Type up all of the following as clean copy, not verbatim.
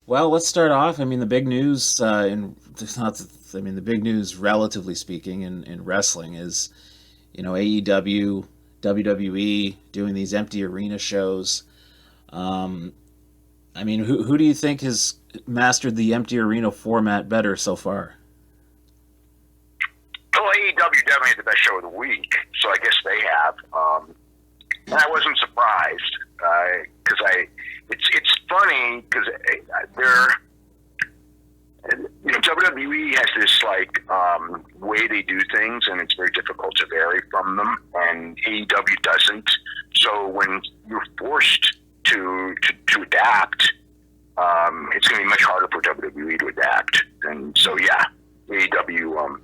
Well, let's start off. I mean, the big news it's not. I mean, the big news, relatively speaking, in wrestling is AEW, WWE doing these empty arena shows. Um, I mean, who do you think has mastered the empty arena format better so far? Well, AEW definitely had the best show of the week, so I guess they have. And I wasn't surprised because it's funny because they're WWE has this way they do things, and it's very difficult to vary from them, and AEW doesn't. So when you're forced to adapt, it's going to be much harder for WWE to adapt. And so yeah, AEW.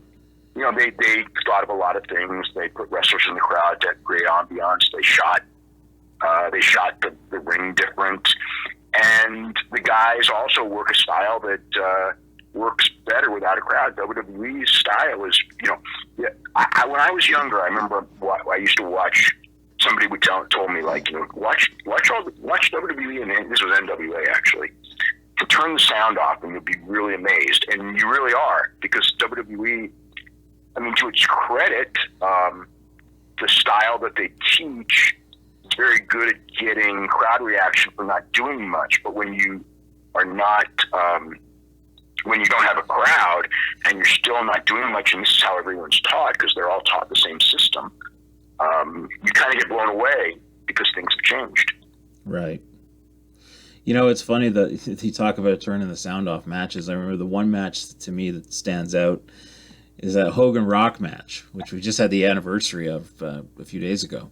They thought of a lot of things. They put wrestlers in the crowd to create ambiance. They shot the ring different, and the guys also work a style that works better without a crowd. WWE's style is, when I was younger, I remember I used to watch. Somebody would told me watch WWE, and this was NWA actually. To turn the sound off, and you'll be really amazed, and you really are, because WWE. I mean, to its credit, the style that they teach is very good at getting crowd reaction for not doing much. But when you are not, when you don't have a crowd and you're still not doing much, and this is how everyone's taught because they're all taught the same system, you kind of get blown away because things have changed. Right. It's funny that you talk about turning the sound off matches. I remember the one match to me that stands out is that Hogan Rock match, which we just had the anniversary of a few days ago.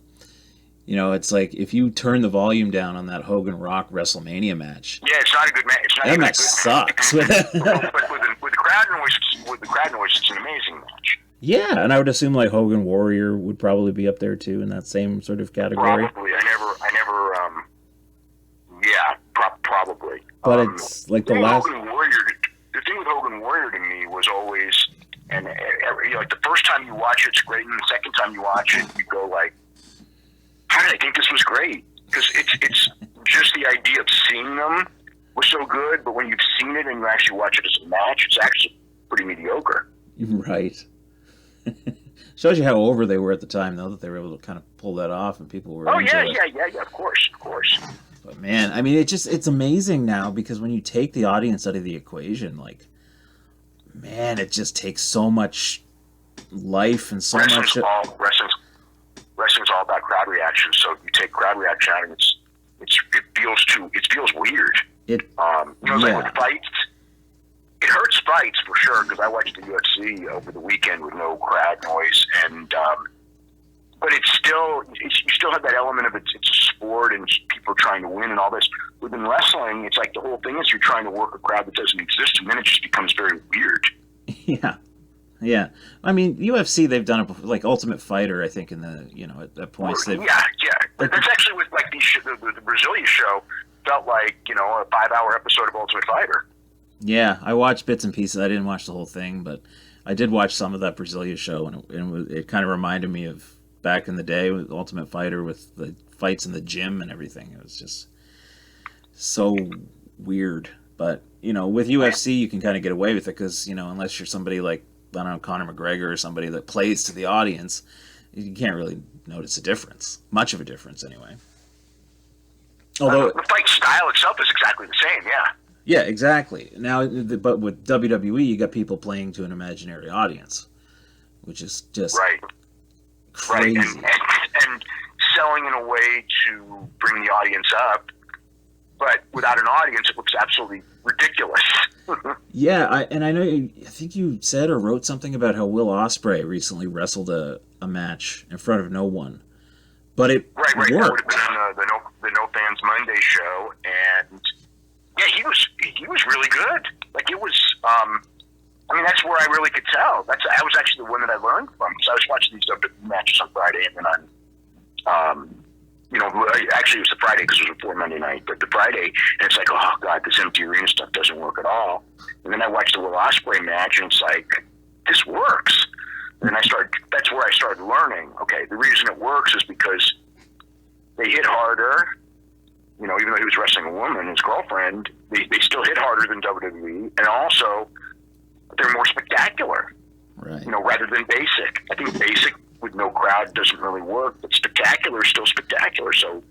It's like if you turn the volume down on that Hogan Rock WrestleMania match. Yeah, it's not a good match. That match sucks. But with the crowd noise, it's an amazing match. Yeah, and I would assume like Hogan Warrior would probably be up there too in that same sort of category. Probably. Probably. But it's like the last. The thing with Hogan Warrior to me was always, and the first time you watch it, it's great, and the second time you watch it, you go like, how did I think this was great? Because it's just the idea of seeing them was so good, but when you've seen it and you actually watch it as a match, it's actually pretty mediocre. Right. Shows you how over they were at the time, though, that they were able to kind of pull that off, and people were. Yeah. Of course. But man, I mean, it's amazing now because when you take the audience out of the equation, like, man, it just takes so much life and so much. Wrestling's all about crowd reaction. So if you take crowd reaction out, and it feels weird. Like with fights, it hurts fights for sure because I watched the UFC over the weekend with no crowd noise, and but you still have that element of it's a sport and people are trying to win and all this. Within wrestling, it's like the whole thing is you're trying to work a crowd that doesn't exist, and then it just becomes very weird. Yeah. I mean, UFC, they've done it before, like Ultimate Fighter, I think, in the, at points. Yeah. That's actually with like the Brazilian show felt like, a 5-hour episode of Ultimate Fighter. Yeah, I watched bits and pieces. I didn't watch the whole thing, but I did watch some of that Brazilian show, and it kind of reminded me of back in the day with Ultimate Fighter with the fights in the gym and everything. It was just so weird. But, with UFC, you can kind of get away with it because, unless you're somebody like, I don't know, Conor McGregor or somebody that plays to the audience, you can't really notice a difference. Much of a difference, anyway. Although the fight style itself is exactly the same, yeah. Yeah, exactly. Now, but with WWE, you got people playing to an imaginary audience, which is just crazy. Right, and selling in a way to bring the audience up, but without an audience, it looks absolutely ridiculous. Yeah, I know. I think you said or wrote something about how Will Ospreay recently wrestled a match in front of no one, but it worked. Worked. That would have been on the No Fans Monday show, and yeah, he was really good. Like it was. That's where I really could tell. That was actually the one that I learned from. So I was watching these WWE matches on Friday, and then actually it was the Friday because it was before Monday night, but the Friday, and it's like, oh God, this empty arena stuff doesn't work at all. And then I watched the Will Ospreay match, and it's like, this works. And that's where I started learning, okay, the reason it works is because they hit harder, even though he was wrestling a woman, his girlfriend, they still hit harder than WWE, and also they're more spectacular. Right. Rather than basic. I think basic with no crowd doesn't really work, but spectacular is still spectacular. So,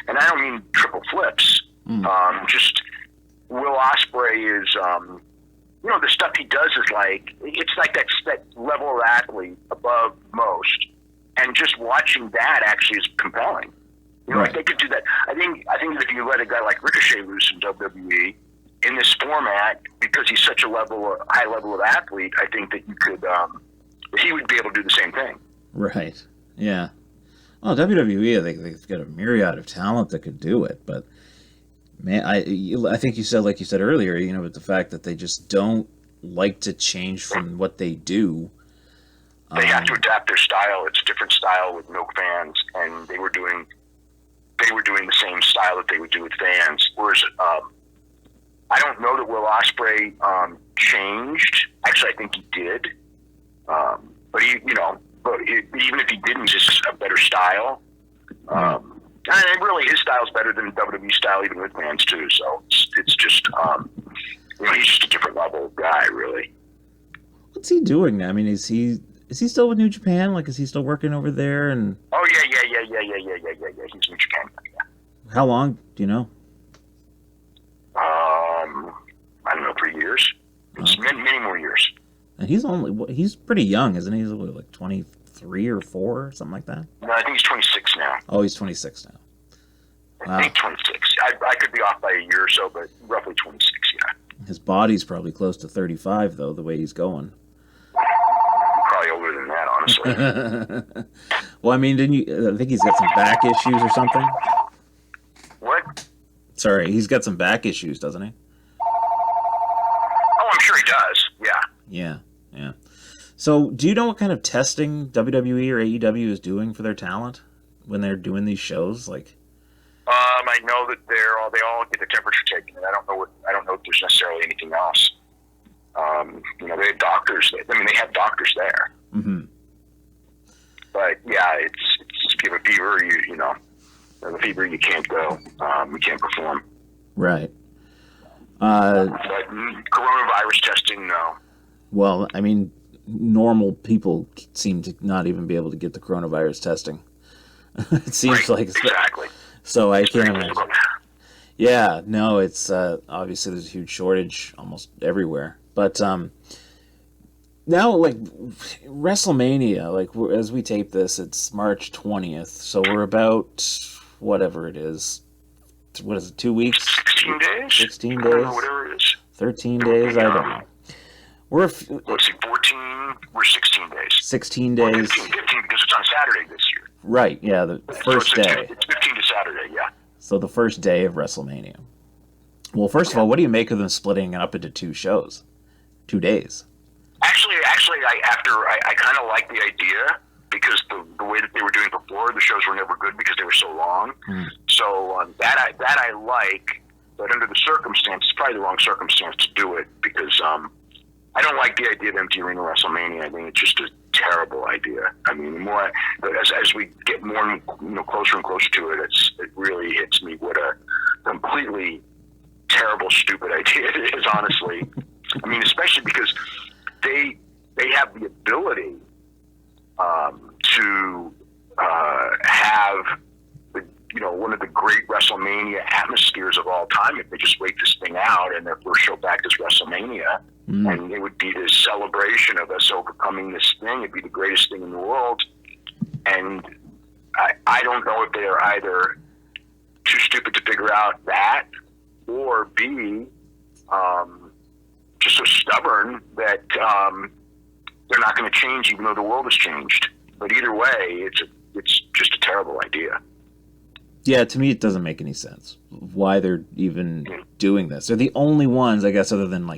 and I don't mean triple flips. Just Will Ospreay is, the stuff he does is it's like that level of athlete above most, and just watching that actually is compelling. Right. If they could do that, I think if you let a guy like Ricochet loose in WWE in this format, because he's such a high level of athlete, I think that you could, he would be able to do the same thing. Right. Yeah. Well, WWE, they've got a myriad of talent that could do it, but man, I think you said, like you said earlier, with the fact that they just don't like to change from what they do. They have to adapt their style. It's a different style with no fans, and they were doing the same style that they would do with fans. Whereas I don't know that Will Ospreay changed. Actually, I think he did. But even if he didn't, just a better style. And really, his style's better than WWE style, even with fans too. So it's just he's just a different level of guy, really. What's he doing now? I mean, is he still with New Japan? Like, is he still working over there? And oh yeah. He's in Japan. Yeah. How long? Do you know? I don't know, 3 years. It's many more years. And he's pretty young, isn't he? He's like 23 or 4 or something like that. No, I think he's 26 now. Oh, he's 26 now. Wow. I think 26. I could be off by a year or so, but roughly 26. Yeah. His body's probably close to 35, though, the way he's going. Probably older than that, honestly. Well, I mean, I think he's got some back issues or something? What? Sorry, he's got some back issues, doesn't he? Oh, I'm sure he does. Yeah. Yeah. So, do you know what kind of testing WWE or AEW is doing for their talent when they're doing these shows? I know that they all get the temperature taken, and I don't know if there's necessarily anything else. They have doctors. They have doctors there. Mm-hmm. But yeah, it's if you have a fever, the fever, you can't go. You can't perform. Right. But coronavirus testing, no. Well, I mean, normal people seem to not even be able to get the coronavirus testing. It seems like exactly. So I can't imagine. Yeah, no, it's obviously there's a huge shortage almost everywhere. But now, WrestleMania, as we tape this, it's March 20th, so we're about whatever it is. What is it? 2 weeks? 16 days. 16 days. I don't know, whatever it is. 13 days. I don't know. Let's see, 14. We're 16 days. 16 days. 15 because it's on Saturday this year. Right. Yeah, the first day. It's 15 to Saturday. Yeah. So the first day of WrestleMania. Well, first of all, what do you make of them splitting it up into 2 shows? 2 days. Actually, I kind of like the idea because the way that they were doing before, the shows were never good because they were so long. So that I like, but under the circumstances, probably the wrong circumstance to do it because I don't like the idea of empty arena WrestleMania. I think it's just a terrible idea. I mean, the more as we get more and closer and closer to it, it really hits me what a completely terrible, stupid idea it is. Honestly, I mean, especially because they have the ability to have one of the great WrestleMania atmospheres of all time if they just wait this thing out and their first show back is WrestleMania. And it would be this celebration of us overcoming this thing. It'd be the greatest thing in the world. And I don't know if they are either too stupid to figure out that or B, just so stubborn that they're not going to change even though the world has changed. But either way, it's just a terrible idea. Yeah, to me, it doesn't make any sense why they're even doing this. They're the only ones, I guess, other than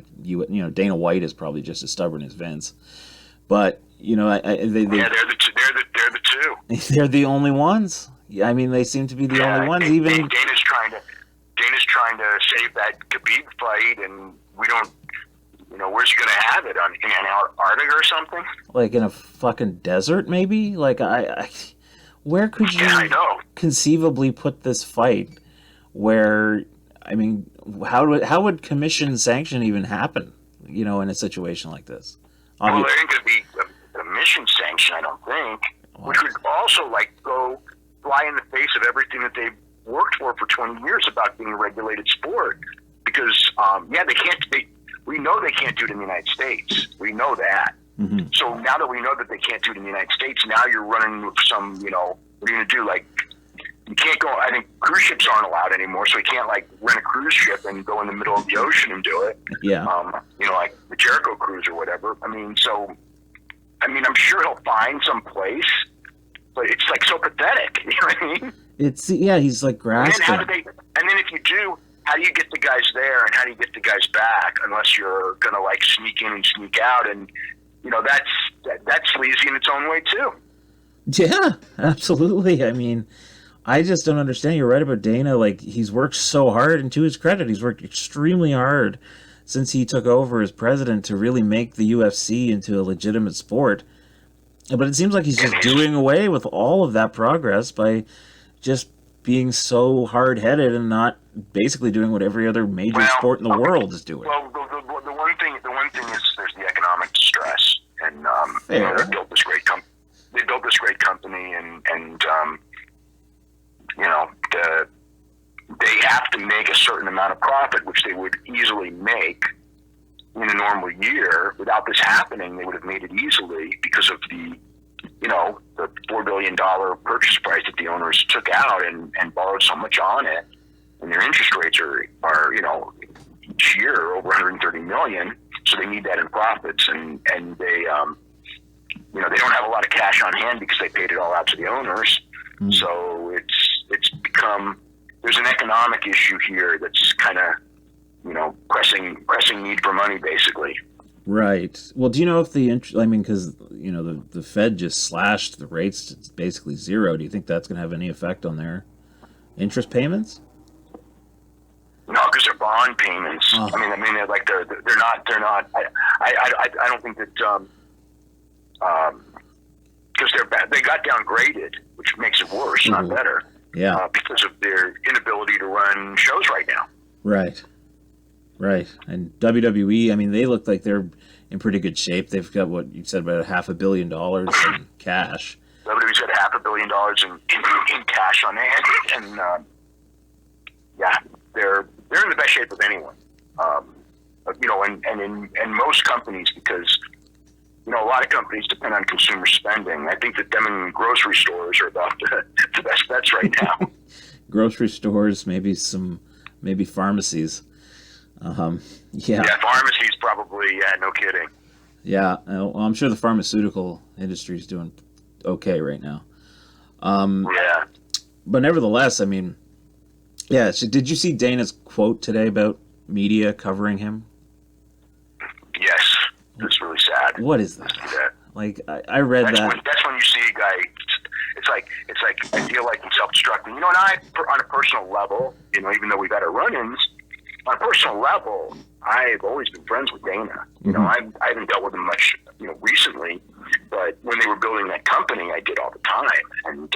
Dana White is probably just as stubborn as Vince. But they're the two. They're the only ones. Yeah, I mean, they seem to be the only ones. Even Dana's trying to save that Khabib fight, and we don't. Where's he going to have it in Antarctica or something? Like in a fucking desert, maybe. Where could you conceivably put this fight where, I mean, how would commission sanction even happen, in a situation like this? Well, there ain't going to be a commission sanction, I don't think, which would also go fly in the face of everything that they've worked for 20 years about being a regulated sport. Because, they can't. We know they can't do it in the United States. We know that. Mm-hmm. So now that we know that they can't do it in the United States, now you're running with some, what are you going to do? You can't go, I think cruise ships aren't allowed anymore, so you can't rent a cruise ship and go in the middle of the ocean and do it. Yeah. Like the Jericho cruise or whatever. I'm sure he'll find some place, but it's so pathetic. You know what I mean? He's grasping. And then if you do, how do you get the guys there and how do you get the guys back unless you're going to sneak in and sneak out? And, that's sleazy in its own way too. Yeah, absolutely. I just don't understand. You're right about Dana. He's worked so hard, and to his credit, he's worked extremely hard since he took over as president to really make the UFC into a legitimate sport. But it seems like he's just doing away with all of that progress by just being so hard-headed and not basically doing what every other major sport in the world is doing. Well, the one thing is there's the economic distress, and they built this great company. They built this great company, and they have to make a certain amount of profit, which they would easily make in a normal year. Without this happening, they would have made it easily because of the $4 billion purchase price that the owners took out and borrowed so much on it. And their interest rates are each year over $130 million. So they need that in profits. And they, they don't have a lot of cash on hand because they paid it all out to the owners. Mm. So it's become, there's an economic issue here that's kind of, pressing need for money, basically. Right. Well, do you know if because, the Fed just slashed the rates to basically zero. Do you think that's going to have any effect on their interest payments? No, because they're bond payments. Oh. They're not. I don't think that because they got downgraded, which makes it worse, mm-hmm. not better. Yeah. Because of their inability to run shows right now. Right. Right. And WWE, they look like they're in pretty good shape. They've got what you said, about $500 million in cash. WWE's got $500 million in cash on hand, and they're in the best shape of anyone. And most companies, because a lot of companies depend on consumer spending. I think that them and grocery stores are about the best bets right now. Grocery stores, maybe pharmacies. Yeah, pharmacies probably. Yeah, no kidding. Yeah, well, I'm sure the pharmaceutical industry is doing okay right now. Yeah. But nevertheless, did you see Dana's quote today about media covering him? Yes, it's really sad. What is that? I read that. That's when you see a guy. It's like I feel like he's self-destructing. And I, on a personal level, even though we've had our run-ins, on a personal level, I've always been friends with Dana. Mm-hmm. I haven't dealt with him much, recently, but when they were building that company, I did all the time. And,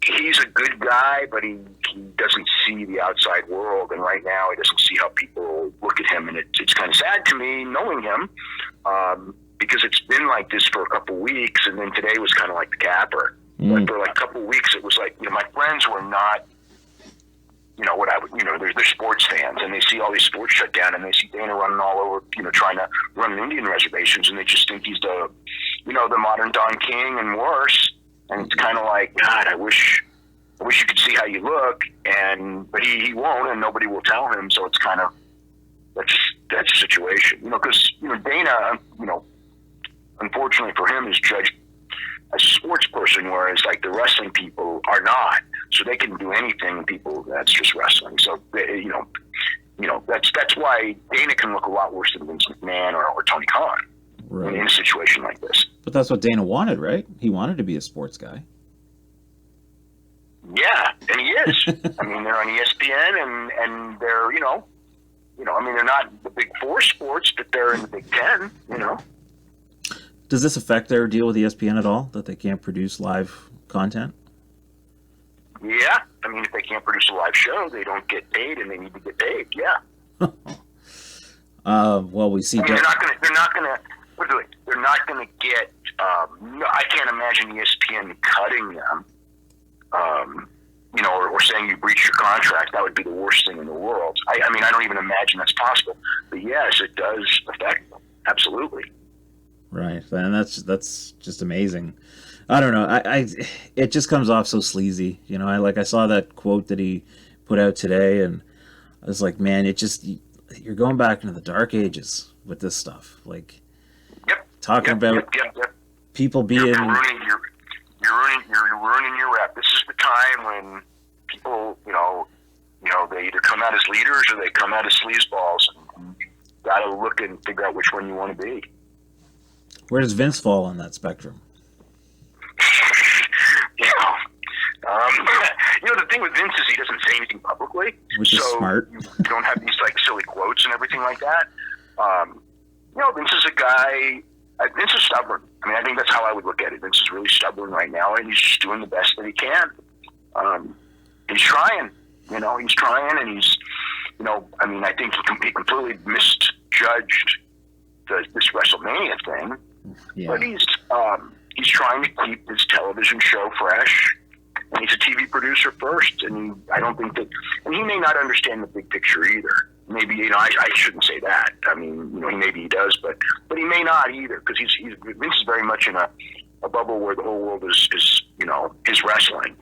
he's a good guy, but he doesn't see the outside world. And right now, he doesn't see how people look at him. And it's kind of sad to me knowing him, because it's been like this for a couple weeks. And then today was kind of like the capper. Mm. But for a couple weeks, it was like, my friends were not, they're sports fans, and they see all these sports shut down, and they see Dana running all over, trying to run Indian reservations, and they just think he's the modern Don King and worse. And it's kind of like, God, I wish you could see how you look, but he won't, and nobody will tell him. So it's kind of that's the situation, because Dana, unfortunately for him, is judged as a sports person, whereas the wrestling people are not. So they can do anything, and people, that's just wrestling. So that's why Dana can look a lot worse than Vince McMahon or Tony Khan, right, in a situation like this. But that's what Dana wanted, right? He wanted to be a sports guy. Yeah, and he is. They're on ESPN, and they're they're not the big four sports, but they're in the Big Ten. Does this affect their deal with ESPN at all, that they can't produce live content? Yeah, I mean, if they can't produce a live show, they don't get paid, and they need to get paid. Yeah. Well, we see. I mean, they're not gonna. What are they? They're not gonna get. No, I can't imagine ESPN cutting them. Or saying you breached your contract. That would be the worst thing in the world. I mean, I don't even imagine that's possible. But yes, it does affect them. Absolutely. Right, and that's just amazing. I don't know. It just comes off so sleazy. I saw that quote that he put out today, and I was like, man, you're going back into the dark ages with this stuff. Like, talking about people being. You're ruining your rep. This is the time when people, they either come out as leaders or they come out as sleazeballs. And you got to look and figure out which one you want to be. Where does Vince fall on that spectrum? The thing with Vince is he doesn't say anything publicly, which is smart. You don't have these silly quotes and everything like that. Vince is a guy. Vince is stubborn. I mean, I think that's how I would look at it. Vince is really stubborn right now, and he's just doing the best that he can. He's trying. He's trying, and he's. I think he completely misjudged this WrestleMania thing. Yeah. But he's trying to keep his television show fresh, and he's a TV producer first. And I don't think that, and he may not understand the big picture either. Maybe I shouldn't say that. I mean, maybe he does, but he may not either, because Vince is very much in a bubble where the whole world is wrestling,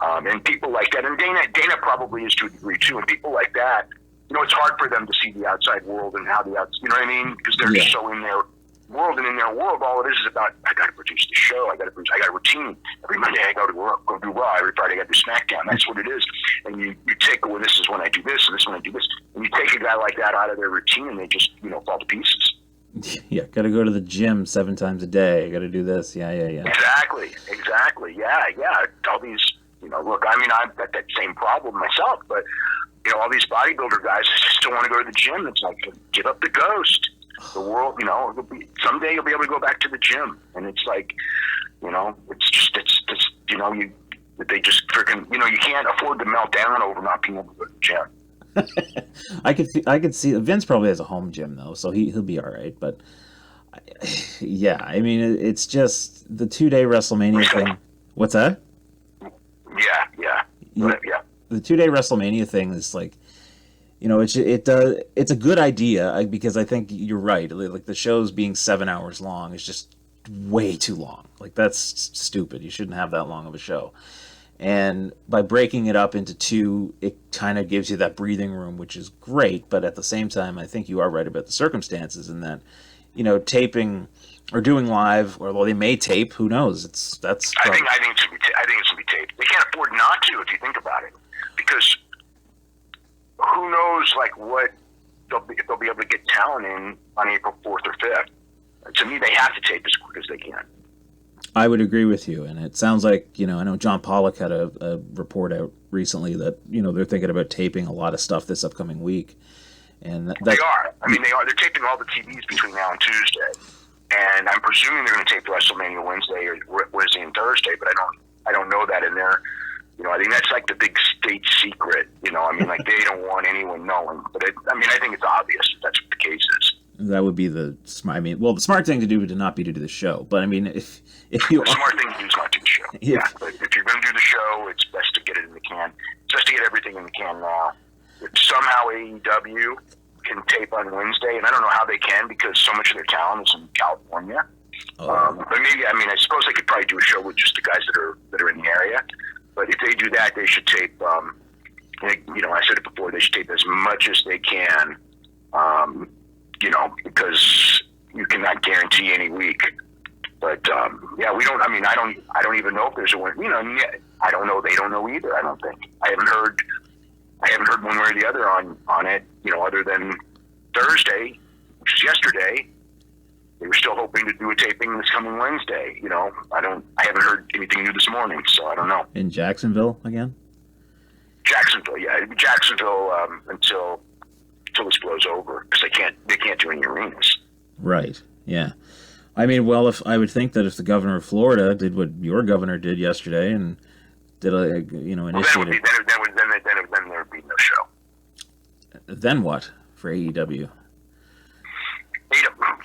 and people like that, and Dana probably is to a degree too, and people like that. It's hard for them to see the outside world and how the outside, you know what I mean? Because they're just so in their world, and in their world, all it is about, I got to produce the show, I got a routine. Every Monday I go to do Raw, every Friday I got to do SmackDown. That's what it is. And you take away, this is when I do this, and this is when I do this. And you take a guy like that out of their routine, and they just, fall to pieces. Yeah, got to go to the gym 7 times a day. Got to do this. Yeah. Exactly. Yeah. All these, look, I mean, I've got that same problem myself, but, all these bodybuilder guys just don't want to go to the gym. It's like, give up the ghost. The world, someday you'll be able to go back to the gym. And it's like, they just freaking, you can't afford to melt down over not being able to go to the gym. I could see Vince probably has a home gym though, so he'll be all right. But yeah, I mean, it's just the 2-day WrestleMania thing. What's that? Yeah. The 2-day WrestleMania thing is like, it's a good idea, because I think you're right. Like, the shows being 7 hours long is just way too long. Like, that's stupid. You shouldn't have that long of a show. And by breaking it up into 2, it kind of gives you that breathing room, which is great. But at the same time, I think you are right about the circumstances in that, taping or doing live, or they may tape. Who knows? I think it's gonna be taped. They can't afford not to, if you think about it, because who knows, what if they'll be able to get talent in on April 4th or 5th. To me, they have to tape as quick as they can. I would agree with you, and it sounds like, I know John Pollock had a report out recently that, they're thinking about taping a lot of stuff this upcoming week. And they are. I mean, they are. They're taping all the TVs between now and Tuesday, and I'm presuming they're going to tape WrestleMania Wednesday or Wednesday and Thursday, but I don't know that in there. I think that's like the big state secret. They don't want anyone knowing. But I think it's obvious that's what the case is. That would be the smart. The smart thing to do would not be to do the show. But if you the smart thing to do is not do the show. Yeah, but if you're going to do the show, it's best to get it in the can. It's best to get everything in the can now. If somehow AEW can tape on Wednesday, and I don't know how they can, because so much of their talent is in California. But maybe, I suppose they could probably do a show with just the guys that are in the area. But if they do that, they should tape. I said it before. They should tape as much as they can. Because you cannot guarantee any week. But we don't. I don't even know if there's a win. I don't know. They don't know either. I don't think. I haven't heard one way or the other on it. Other than Thursday, which is yesterday. They were still hoping to do a taping this coming Wednesday. I haven't heard anything new this morning, so I don't know. In Jacksonville again? Jacksonville, yeah. It'd be Jacksonville until this blows over, because they can't do any arenas. Right. Yeah. If I would think that if the governor of Florida did what your governor did yesterday and initiated. Then there would be no show. Then what for AEW?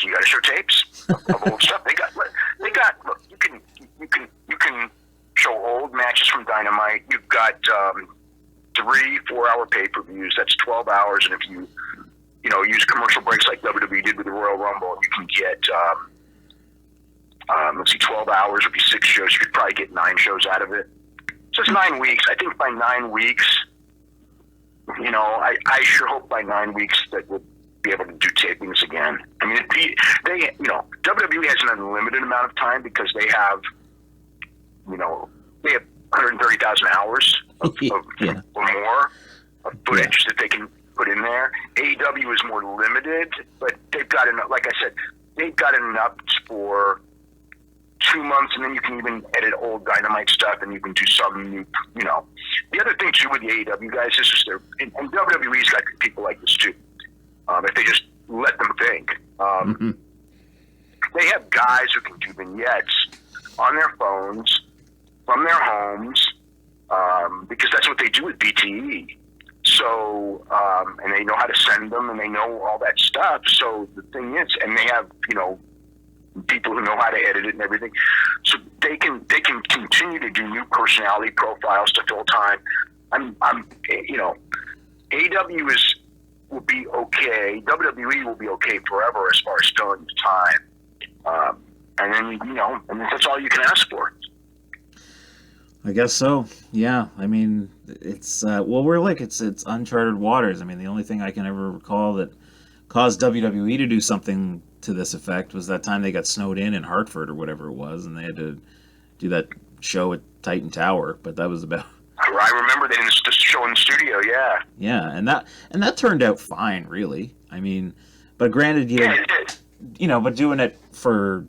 You got to show tapes of old stuff. They got. Look, you can show old matches from Dynamite. You've got 3-4 hour pay-per-views. That's 12 hours, and if you use commercial breaks like WWE did with the Royal Rumble, you can get 12 hours would be 6 shows. You could probably get 9 shows out of it. So it's 9 weeks. I think by 9 weeks, I sure hope by 9 weeks that we'll be able to do tapings again. I mean, WWE has an unlimited amount of time because they have 130,000 hours of yeah. or more of footage that they can put in there. AEW is more limited, but they've got enough. Like I said, they've got enough for 2 months, and then you can even edit old Dynamite stuff, and you can do some new. The other thing too with the AEW guys is and WWE's got people like this too. If they just let them think, they have guys who can do vignettes on their phones from their homes because that's what they do with BTE. So, and they know how to send them, and they know all that stuff. So the thing is, and they have people who know how to edit it and everything, so they can continue to do new personality profiles to fill time. AEW will be okay. WWE will be okay forever as far as filling the time. And then that's all you can ask for. I guess so. Yeah. I mean, it's it's uncharted waters. I mean, the only thing I can ever recall that caused WWE to do something to this effect was that time they got snowed in Hartford or whatever it was, and they had to do that show at Titan Tower. But that was about. I remember they did this show in the studio. Yeah. Yeah, and that turned out fine, really. I mean, but granted, but doing it for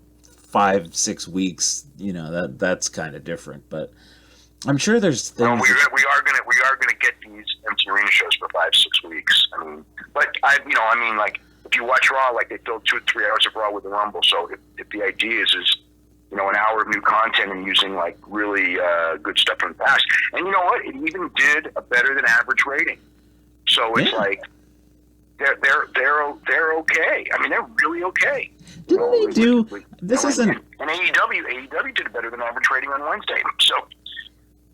5-6 weeks, that's kind of different. But I'm sure there's things. Well, we are gonna get these empty arena shows for 5-6 weeks. I mean, but like if you watch Raw, like they filled 2 or 3 hours of Raw with the Rumble. So if the idea is an hour of new content and using like really good stuff from the past, and you know what, it even did a better than average rating. So it's like they're okay. I mean, they're really okay. Didn't they do? This isn't. And AEW did a better than average rating on Wednesday. So.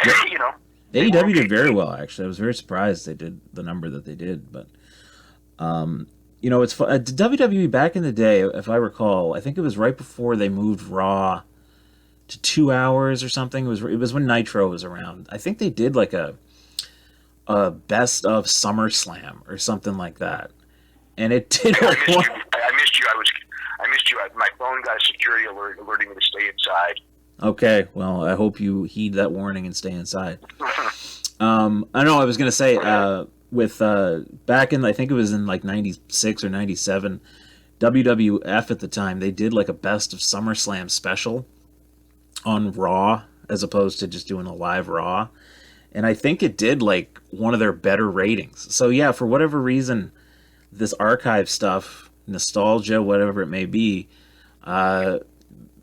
AEW did very well, actually. I was very surprised they did the number that they did. But, it's fun. WWE back in the day, if I recall, I think it was right before they moved Raw to 2 hours or something. It was when Nitro was around. I think they did like a best of SummerSlam or something like that. And it did. I missed you. I missed you. My phone got a security alert alerting me to stay inside. Okay, well, I hope you heed that warning and stay inside. I know I was going to say, with back in, I think it was in like 96 or 97, WWF at the time, they did like a best of SummerSlam special on Raw as opposed to just doing a live Raw. And I think it did like one of their better ratings. So yeah, for whatever reason, this archive stuff, nostalgia, whatever it may be, the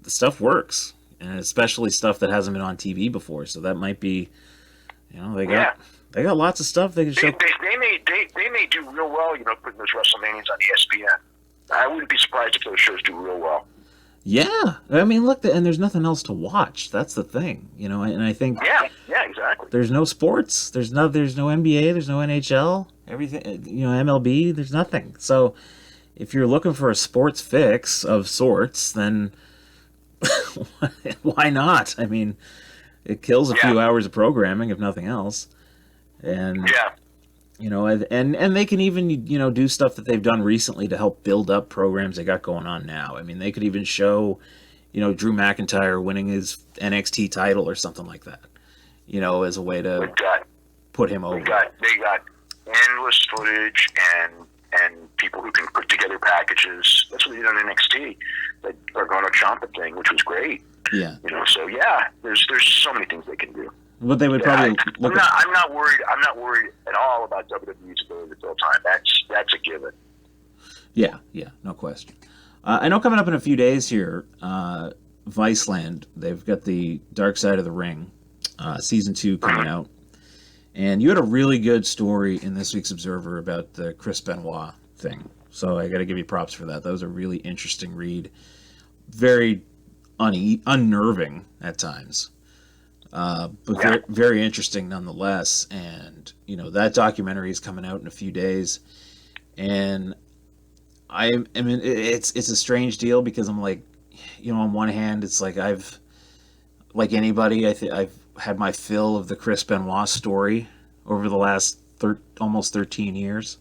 stuff works. And especially stuff that hasn't been on TV before, so that might be, they got lots of stuff they can show. They may do real well, putting those WrestleManias on ESPN. I wouldn't be surprised if those shows do real well. Yeah, I mean, look, and there's nothing else to watch. That's the thing, and I think. Yeah, exactly. There's no sports. There's no NBA. There's no NHL. Everything, MLB. There's nothing. So, if you're looking for a sports fix of sorts, then. Why not? I mean, it kills a few hours of programming, if nothing else. And and they can even do stuff that they've done recently to help build up programs they got going on now. I mean, they could even show, Drew McIntyre winning his NXT title or something like that. As a way to put him over. They got endless footage and people who can put together packages. That's what they did on NXT. That are going to chomp a thing, which was great. Yeah. So there's so many things they can do. But they would probably. I'm not worried. I'm not worried at all about WWE's ability to fill time. That's a given. Yeah, no question. I know coming up in a few days here, Viceland, they've got the Dark Side of the Ring season 2 coming out. And you had a really good story in this week's Observer about the Chris Benoit thing. So I got to give you props for that. That was a really interesting read. Very unnerving at times. But very, very interesting nonetheless. And, that documentary is coming out in a few days. And I mean, it's a strange deal because I'm like, on one hand, it's like like anybody, I've had my fill of the Chris Benoit story over the last almost 13 years,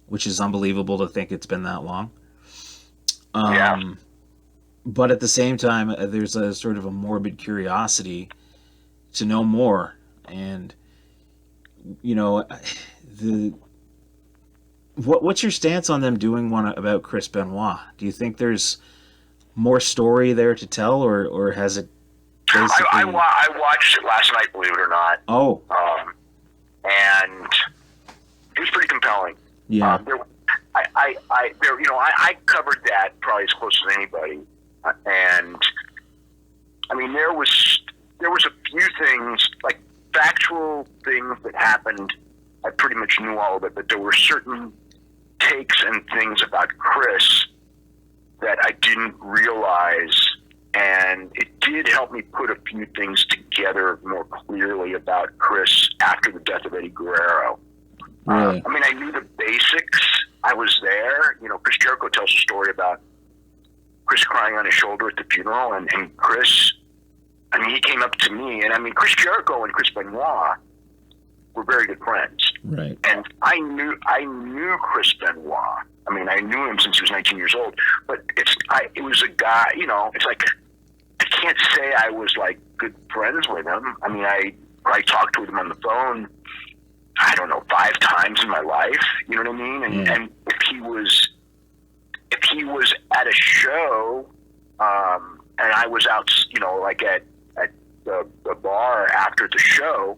which is unbelievable to think it's been that long. But at the same time, there's a sort of a morbid curiosity to know more. And, what's your stance on them doing one about Chris Benoit? Do you think there's more story there to tell, or has it basically... I watched it last night, believe it or not. Oh. And it was pretty compelling. Yeah. I covered that probably as close as anybody. And I mean, there was a few things, like factual things that happened. I pretty much knew all of it, but there were certain takes and things about Chris that I didn't realize, and it did help me put a few things together more clearly about Chris after the death of Eddie Guerrero. Really? I mean, I knew the basics. I was there. Chris Jericho tells a story about Chris crying on his shoulder at the funeral, and Chris, I mean, he came up to me, and I mean, Chris Jericho and Chris Benoit were very good friends. Right. And I knew Chris Benoit. I mean, I knew him since he was 19 years old, but it was a guy, it's like, I can't say I was like good friends with him. I mean, I talked with him on the phone, I don't know, 5 times in my life, you know what I mean? And if he was at a show, and I was out, like at the bar after the show,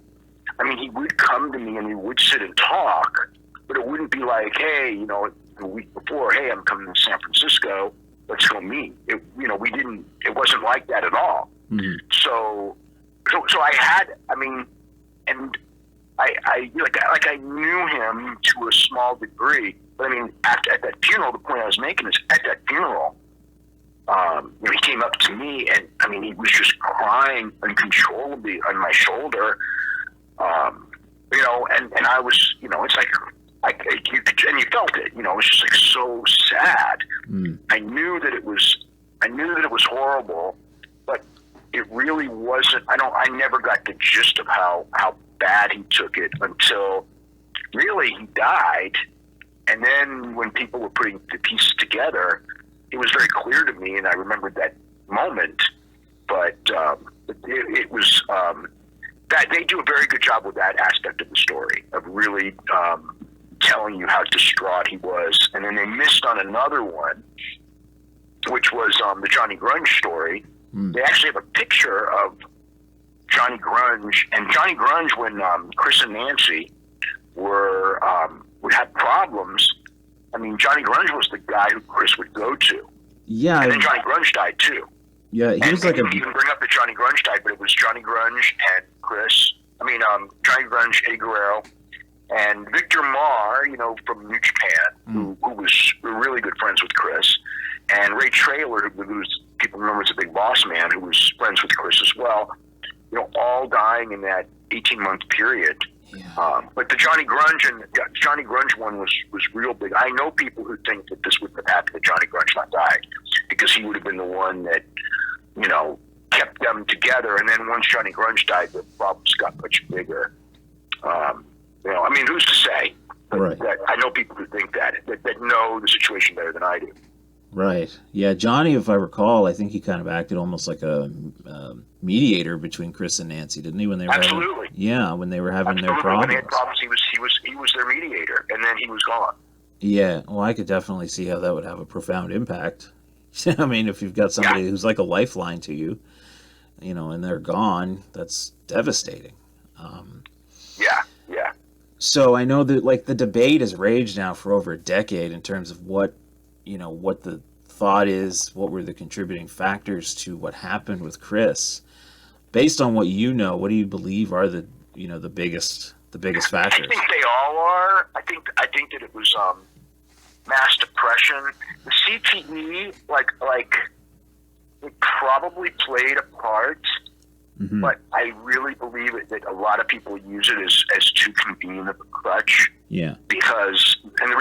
I mean, he would come to me and we would sit and talk, but it wouldn't be like, hey, the week before, hey, I'm coming to San Francisco, let's go meet. It wasn't like that at all. Mm-hmm. So I had, I mean, and I knew him to a small degree, but I mean, at that funeral, the point I was making is at that funeral, he came up to me and I mean, he was just crying uncontrollably on my shoulder. And I was, it's like, you felt it, it was just like so sad. Mm. I knew that it was horrible, but it really wasn't, I never got the gist of how bad he took it until really he died. And then when people were putting the pieces together, it was very clear to me, and I remembered that moment, but it was, that they do a very good job with that aspect of the story, of really telling you how distraught he was. And then they missed on another one, which was the Johnny Grunge story. They actually have a picture of Johnny Grunge, and Johnny Grunge, when Chris and Nancy would have problems, I mean, Johnny Grunge was the guy who Chris would go to. Yeah. And then Johnny Grunge died too. Yeah, he was like a... You can bring up that Johnny Grunge died, but it was Johnny Grunge and Chris. I mean, Johnny Grunge, Eddie Guerrero, and Victor Marr, from New Japan, who was really good friends with Chris, and Ray Traylor, who's people remember as a Big Boss Man, who was friends with Chris as well, all dying in that 18-month period. Yeah. But the Johnny Grunge one was real big. I know people who think that this wouldn't have happened if Johnny Grunge not died, because he would have been the one that, kept them together. And then once Johnny Grunge died, the problems got much bigger. I mean, who's to say? But right. That I know people who think that know the situation better than I do. Right. Yeah, Johnny, if I recall, I think he kind of acted almost like a mediator between Chris and Nancy, didn't he? When they were Absolutely. When they were having their When problems. they had problems, he was their mediator, and then he was gone. Yeah. Well, I could definitely see how that would have a profound impact. I mean, if you've got somebody who's like a lifeline to you, and they're gone, that's devastating. Yeah. So I know that like the debate has raged now for over a decade in terms of what the thought is, what were the contributing factors to what happened with Chris. based on what you know, what do you believe are the biggest factors? I think they all are. I think that it was mass depression. The CTE, it probably played a part, but I really believe that a lot of people use it as too convenient of a crutch. Yeah. Because and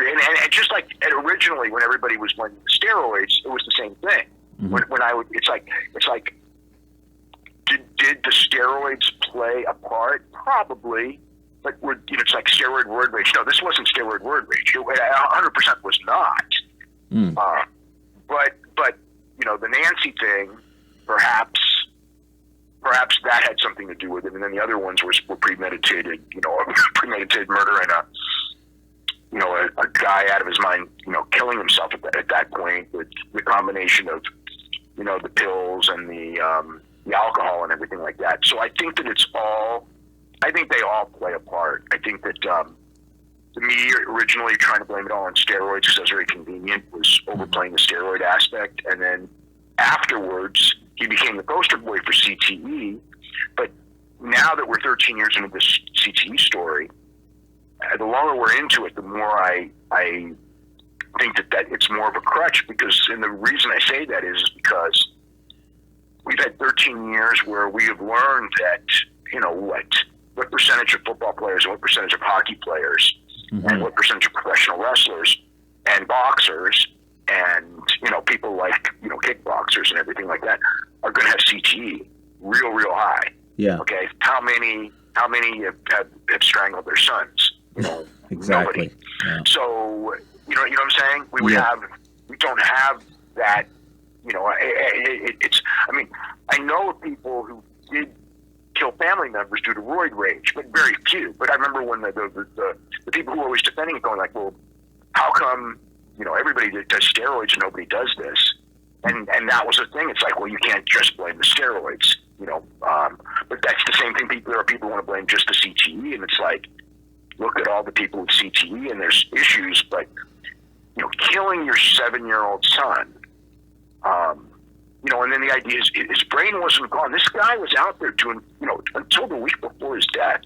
just like originally when everybody was on steroids, it was the same thing. It's like did the steroids play a part? Probably. But it's like steroid word rage. No, this wasn't steroid word rage. It 100% was not. But the Nancy thing, perhaps that had something to do with it. And then the other ones were premeditated. Premeditated murder and a guy out of his mind, killing himself at that point with the combination of the pills and the alcohol and everything like that. So I think that I think they all play a part. I think that to me, originally trying to blame it all on steroids because it was very convenient was overplaying the steroid aspect. And then afterwards, he became the poster boy for CTE. But now that we're 13 years into this CTE story, the longer we're into it, the more I think that it's more of a crutch. And the reason I say that is because we've had 13 years where we have learned that, what percentage of football players and what percentage of hockey players and what percentage of professional wrestlers and boxers and, people like, kickboxers and everything like that are going to have CTE real high. Yeah. Okay. How many have strangled their sons? Exactly. Nobody. Yeah. So, you know what I'm saying? We don't have that, I know of people who did kill family members due to roid rage, but very few. But I remember when the people who were always defending it going like, well, how come, everybody does steroids and nobody does this? And that was the thing. It's like, well, you can't just blame the steroids, but that's the same thing. There are people who want to blame just the CTE, and it's like, look at all the people with CTE and there's issues, but, killing your 7-year-old son, and then the idea is his brain wasn't gone. This guy was out there doing, until the week before his death,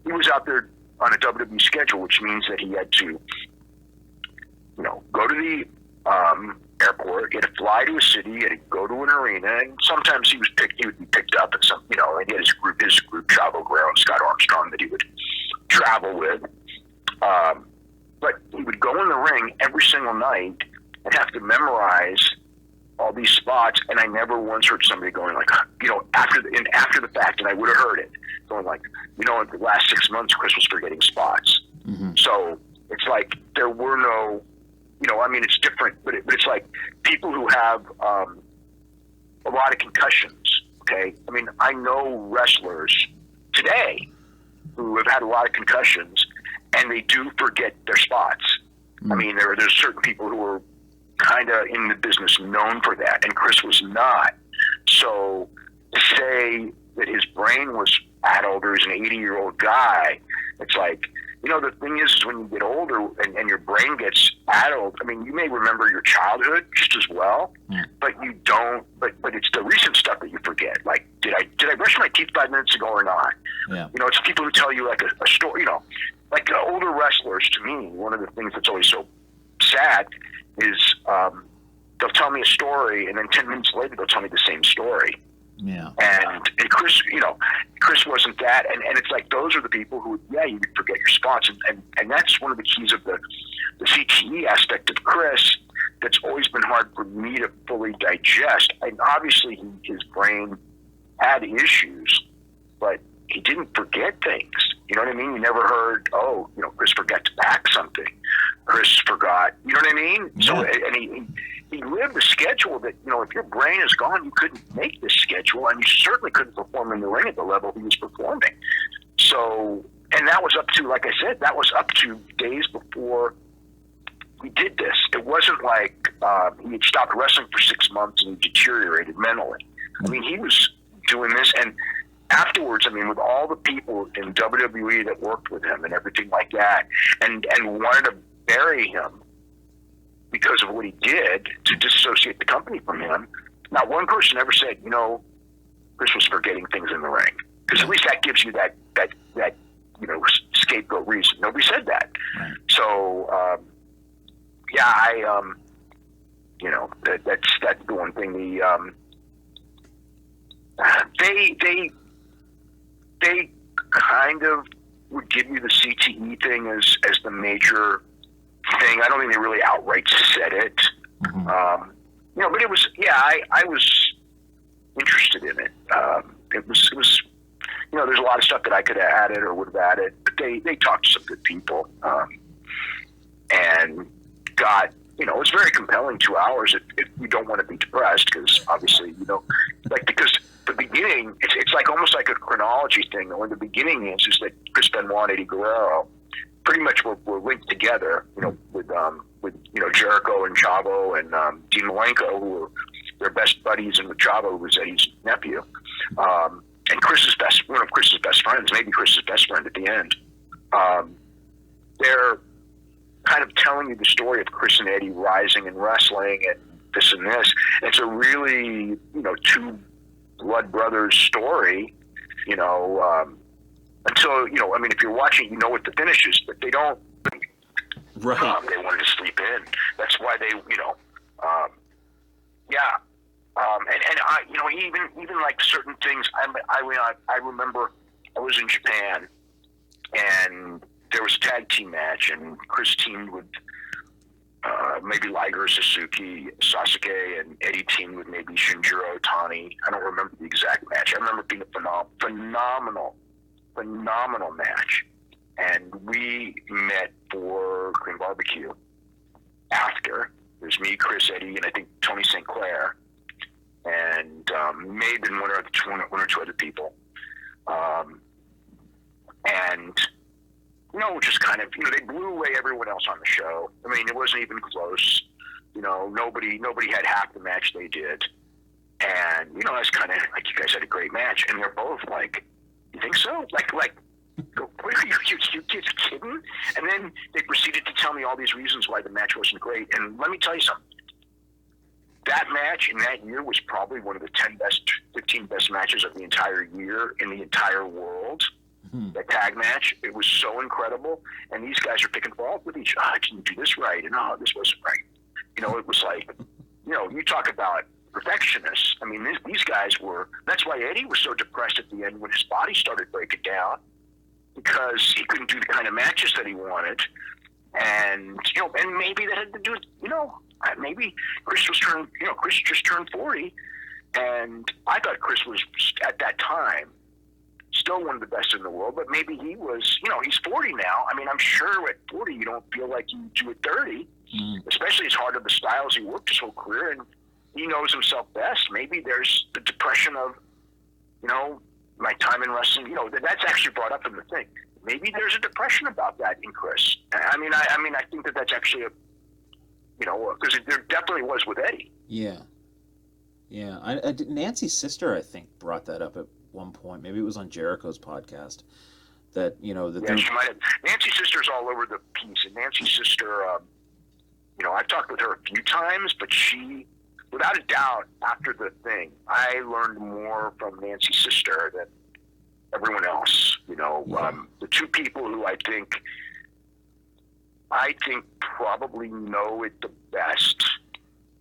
he was out there on a WWE schedule, which means that he had to, go to the airport, he had to fly to a city, he had to go to an arena, and sometimes he would be picked up at some, and he had his group travel ground, Scott Armstrong, that he would travel with. But he would go in the ring every single night and have to memorize all these spots, and I never once heard somebody going like, after the fact, and I would have heard it, going like, in the last 6 months, Chris was forgetting spots. So it's like there were no, it's different, but it's like people who have a lot of concussions. Okay, I know wrestlers today who have had a lot of concussions, and they do forget their spots. There's certain people who are kind of in the business known for that, and Chris was not. So to say that his brain was addled or he's an 80-year-old guy, it's like, the thing is when you get older and your brain gets addled, you may remember your childhood just as well, but you don't, but it's the recent stuff that you forget. Like, did I brush my teeth 5 minutes ago or not? Yeah. It's people who tell you like a story, like older wrestlers. To me, one of the things that's always so sad is they'll tell me a story, and then 10 minutes later they'll tell me the same story. Yeah. And Chris, Chris wasn't that, and it's like those are the people who, you forget your spots, and that's one of the keys of the CTE aspect of Chris that's always been hard for me to fully digest. And obviously his brain had issues, but he didn't forget things. You know what I mean? You never heard, Chris forgot to pack something. Chris forgot, you know what I mean? Yeah. So, and he lived a schedule that, if your brain is gone, you couldn't make this schedule, and you certainly couldn't perform in the ring at the level he was performing. So, and that was up to, like I said, that was up to days before we did this. It wasn't like he had stopped wrestling for 6 months and he deteriorated mentally. He was doing this, and afterwards, with all the people in WWE that worked with him and everything like that, and wanted to bury him because of what he did to disassociate the company from him, not one person ever said, Chris was forgetting things in the ring, because at least that gives you that scapegoat reason. Nobody said that. Right. So that's the one thing. They kind of would give you the CTE thing as the major thing. I don't think they really outright said it. Mm-hmm. But it was, I was interested in it. It was, there's a lot of stuff that I could have added or would have added, but they talked to some good people, and got, it's very compelling 2 hours if you don't want to be depressed, because obviously, because the beginning, it's like almost like a chronology thing. When the beginning is that Chris Benoit and Eddie Guerrero pretty much were linked together, with Jericho and Chavo and Dean Malenko, who were their best buddies, and with Chavo, who was Eddie's nephew, and one of Chris's best friends, maybe Chris's best friend at the end. They're kind of telling you the story of Chris and Eddie rising and wrestling and this and this. And it's a really, two blood brothers story, until, if you're watching, you know what the finish is, but they don't. Right. They wanted to sleep in. That's why they, and I, even like certain things, I remember I was in Japan, and there was a tag team match, and Chris teamed with maybe Liger, Suzuki, Sasuke, and Eddie teamed with maybe Shinjiro Otani. I don't remember the exact match. I remember it being a phenomenal match. And we met for Korean barbecue after. There's me, Chris, Eddie, and I think Tony St. Clair, and may have been one or two other people. And just kind of, they blew away everyone else on the show. I mean, it wasn't even close. Nobody had half the match they did. And, it's kind of like, you guys had a great match. And they're both like, you think so? Like, you kids kidding? And then they proceeded to tell me all these reasons why the match wasn't great. And let me tell you something. That match in that year was probably one of the 15 best matches of the entire year in the entire world. That tag match, it was so incredible. And these guys are picking fault with each other. I didn't do this right, and this wasn't right. It was like, you talk about perfectionists. I mean, these guys were. That's why Eddie was so depressed at the end when his body started breaking down, because he couldn't do the kind of matches that he wanted. And and maybe that had to do with maybe Chris was Chris just turned 40, and I thought Chris was at that time still one of the best in the world, but maybe he was, he's 40 now. I mean, I'm sure at 40 you don't feel like you do at 30, especially as hard of the styles he worked his whole career, and he knows himself best. Maybe there's the depression of, my time in wrestling. That's actually brought up in the thing. Maybe there's a depression about that in Chris. I think that's actually because there definitely was with Eddie. Yeah. Nancy's sister, I think, brought that up at one point. Maybe it was on Jericho's podcast. That she might have. Nancy's sister's all over the piece, and Nancy's sister, I've talked with her a few times, but she, without a doubt, after the thing, I learned more from Nancy's sister than everyone else. The two people who I think probably know it the best,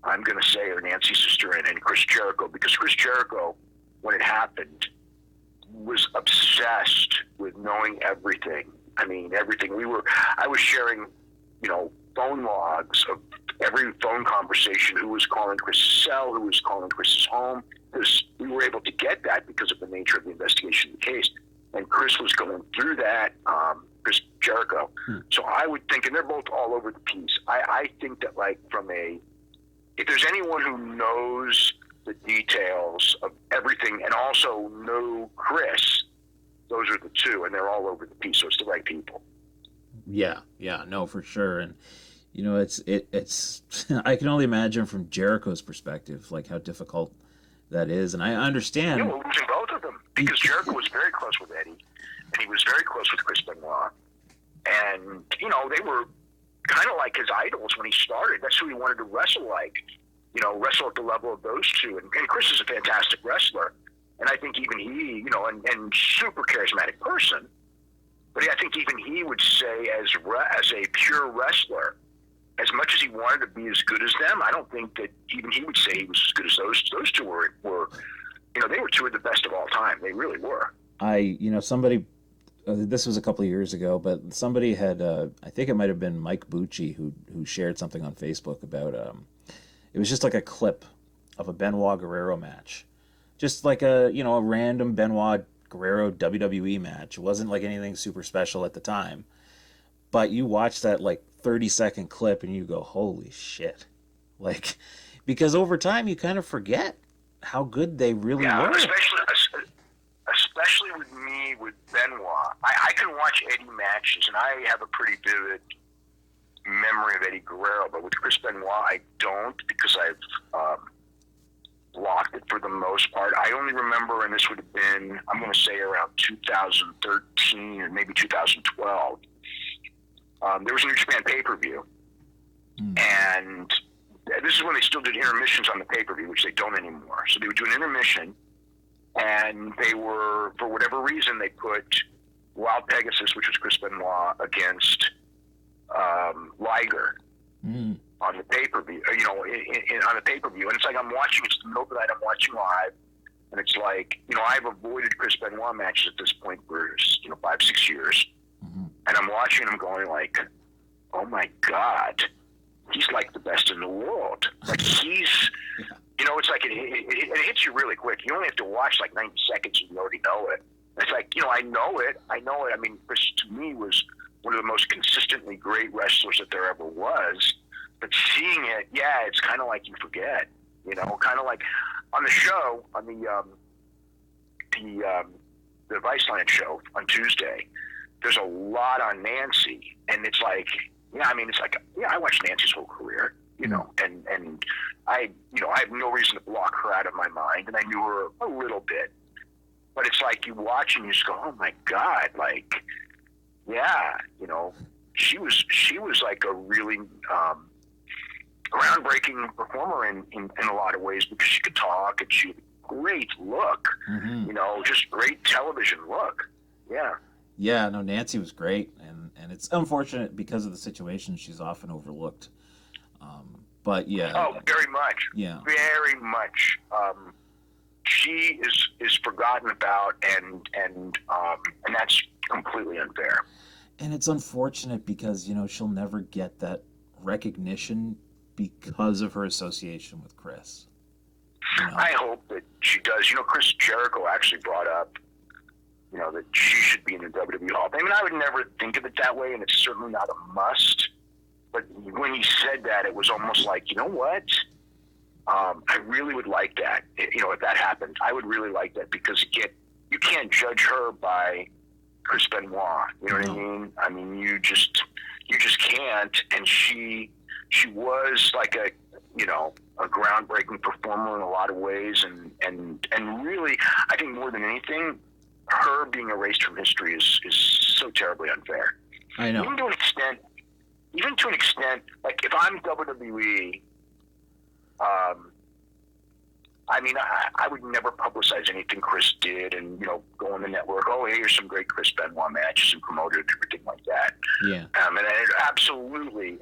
I'm going to say, are Nancy's sister and Chris Jericho, because Chris Jericho, when it happened, was obsessed with knowing everything. I mean, everything. I was sharing, phone logs of every phone conversation, who was calling Chris's cell, who was calling Chris's home, because we were able to get that because of the nature of the investigation of the case. And Chris was going through that, Chris Jericho. So I would think, and they're both all over the piece, I think that, like, if there's anyone who knows the details of everything and also know Chris, those are the two, and they're all over the piece, so it's the right people. Yeah, no, for sure. And it's I can only imagine from Jericho's perspective, like, how difficult that is. And I understand. We're losing both of them, because Jericho was very close with Eddie, and he was very close with Chris Benoit, and they were kind of like his idols when he started. That's who he wanted to wrestle like. Wrestle at the level of those two. And Chris is a fantastic wrestler. And I think even he, and super charismatic person, but I think even he would say as a pure wrestler, as much as he wanted to be as good as them, I don't think that even he would say he was as good as those two were. They were two of the best of all time. They really were. Somebody, this was a couple of years ago, but somebody had, I think it might have been Mike Bucci who shared something on Facebook about, it was just like a clip of a Benoit Guerrero match. Just like a random Benoit Guerrero WWE match. It wasn't like anything super special at the time. But you watch that like 30-second clip and you go, holy shit. Like, because over time you kind of forget how good they really were. Especially with me, with Benoit. I can watch Eddie matches, and I have a pretty vivid memory of Eddie Guerrero, but with Chris Benoit, I don't, because I've blocked it for the most part. I only remember, and this would have been, I'm going to say around 2013 or maybe 2012, there was a New Japan pay-per-view, and this is when they still did intermissions on the pay-per-view, which they don't anymore. So they would do an intermission, and they were, for whatever reason, they put Wild Pegasus, which was Chris Benoit, against Liger on the pay-per-view, on the pay-per-view. And it's like I'm watching, it's the middle of the night, I'm watching live, and it's like, I've avoided Chris Benoit matches at this point for, 5-6 years. And I'm watching, I'm going like, oh my God, he's like the best in the world. Like he's, it's like it hits you really quick. You only have to watch like 90 seconds and you already know it. It's like, I know it. I mean, Chris to me was one of the most consistently great wrestlers that there ever was. But seeing it, it's kind of like you forget, kind of like on the show, on the Viceland show on Tuesday, there's a lot on Nancy, and it's like, I watched Nancy's whole career, and I have no reason to block her out of my mind, and I knew her a little bit, but it's like you watch and you just go, oh my God, like, she was like a really groundbreaking performer in a lot of ways, because she could talk and she had a great look, just great television look. Yeah. Yeah, no, Nancy was great, and it's unfortunate because of the situation she's often overlooked. But yeah. Oh, very much. Yeah. Very much. She is forgotten about, and that's completely unfair. And it's unfortunate because, she'll never get that recognition because of her association with Chris. I hope that she does. Chris Jericho actually brought up, that she should be in the WWE Hall of Fame. And I would never think of it that way, and it's certainly not a must. But when he said that, it was almost like, you know what? I really would like that. If that happened, I would really like that, because you can't judge her by Chris Benoit. You know what I mean? I mean, you just can't. And she was like a groundbreaking performer in a lot of ways, and really, I think more than anything, her being erased from history is so terribly unfair. I know. Even to an extent, like if I'm WWE, I would never publicize anything Chris did, and go on the network. Oh, hey, here's some great Chris Benoit matches, and promote it, everything like that. Yeah. And I absolutely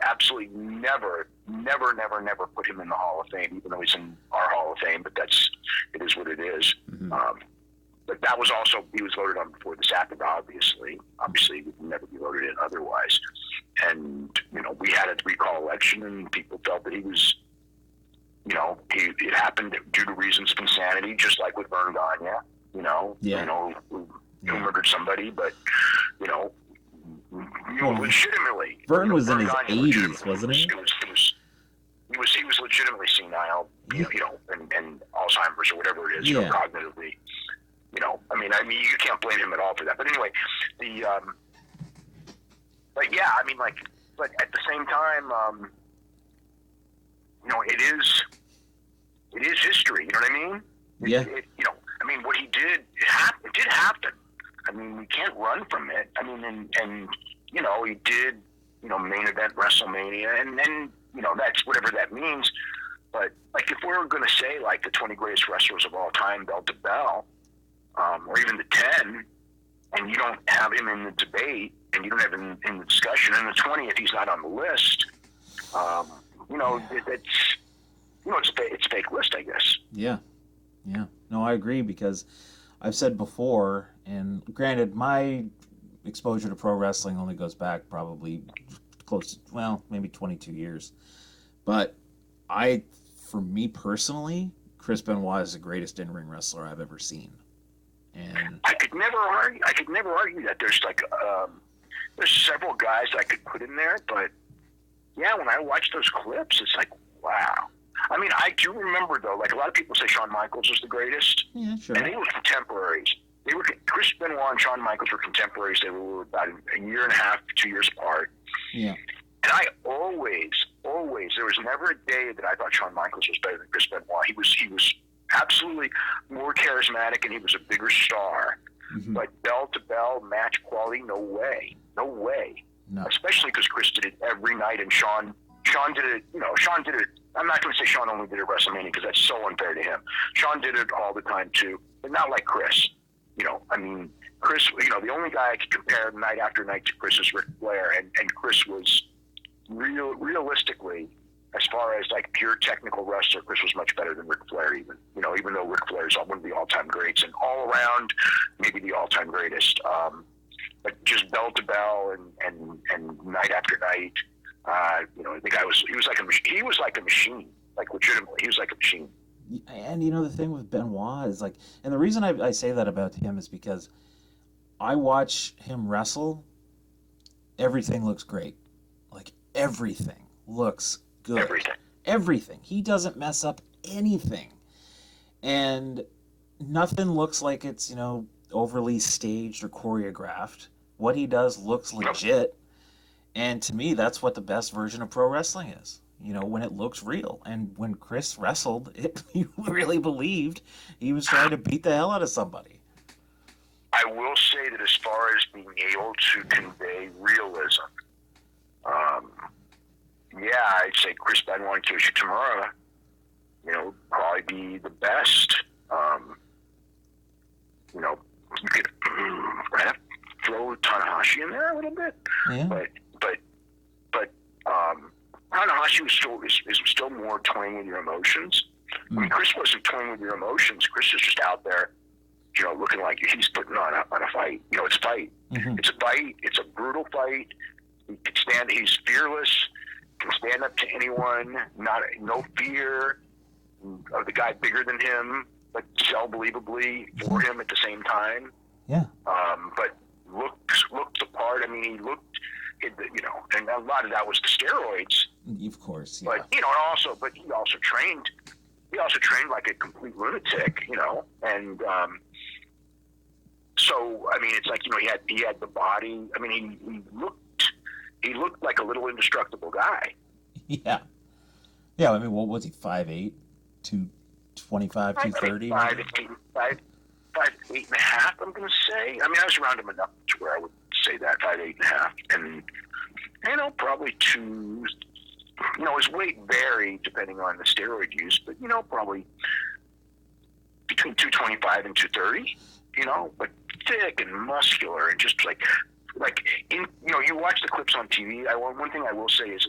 never put him in the Hall of Fame, even though he's in our Hall of Fame. But it is what it is. Mm-hmm. But that was also, he was voted on before this happened. Obviously, he would never be voted in otherwise. And we had a recall election, and people felt that he was. It happened due to reasons of insanity, just like with Vern Gagne, who murdered somebody, but, legitimately. Vern was in his 80s, wasn't he? He was legitimately senile, and Alzheimer's or whatever it is, cognitively. You can't blame him at all for that. But anyway, but at the same time, it is history. You know what I mean? Yeah. What he did, it did happen. We can't run from it. He did, main event WrestleMania, and that's whatever that means. But like, if we're going to say like the 20 greatest wrestlers of all time, bell to bell, or even the 10, and you don't have him in the debate, and you don't have him in the discussion, and the 20 if he's not on the list, it's a fake list, I guess. Yeah. No, I agree, because I've said before, and granted, my exposure to pro wrestling only goes back probably close to, well, maybe 22 years. But for me personally, Chris Benoit is the greatest in-ring wrestler I've ever seen. And I could never argue that. There's several guys I could put in there, but yeah, when I watch those clips, it's like, wow. I mean, I do remember, though, like a lot of people say Shawn Michaels was the greatest. Yeah, sure. And they were contemporaries. Chris Benoit and Shawn Michaels were contemporaries. They were about a year and a half, 2 years apart. Yeah. And I always, there was never a day that I thought Shawn Michaels was better than Chris Benoit. He was absolutely more charismatic, and he was a bigger star. Mm-hmm. But bell-to-bell match quality, no way. No. Especially because Chris did it every night, and Shawn did it. Shawn did it. I'm not going to say Shawn only did it at WrestleMania, because that's so unfair to him. Shawn did it all the time too, but not like Chris. Chris. The only guy I could compare night after night to Chris is Ric Flair, and Chris was realistically, as far as like pure technical wrestler, Chris was much better than Ric Flair. Even though Ric Flair is one of the all-time greats, and all around maybe the all-time greatest. But just bell to bell and night after night. The guy he was like a machine. He was like a machine, like legitimately, he was like a machine. And the thing with Benoit is like, and the reason I say that about him is because I watch him wrestle. Everything looks great. Like everything looks good. Everything. He doesn't mess up anything, and nothing looks like it's overly staged or choreographed. What he does looks legit. And to me, that's what the best version of pro wrestling is. When it looks real. And when Chris wrestled, you really believed he was trying to beat the hell out of somebody. I will say that as far as being able to convey realism, I'd say Chris Benoit and Toshi Tamura, probably be the best. You could throw Tanahashi in there a little bit, yeah. but Tanahashi is still more toying with your emotions. I mean, Chris wasn't toying with your emotions. Chris is just out there, looking like he's putting on a fight. It's a fight. Mm-hmm. It's a fight. It's a brutal fight. He can stand. He's fearless. Can stand up to anyone. No fear of the guy bigger than him, but sell believably for him at the same time. Yeah. But looked the part. I mean, he looked. And a lot of that was the steroids. Of course, yeah. But he also trained. He also trained like a complete lunatic, and so I mean, it's like he had the body. I mean, he looked like a little indestructible guy. Yeah. I mean, what was he? 5'8", 225, 230. 5'8" and a half. I'm going to say. I mean, I was around him enough to where I would say that 5'8" and a half, and probably two. His weight varied depending on the steroid use, but probably between 225 and 230. But thick and muscular, and just like you watch the clips on TV. One thing I will say is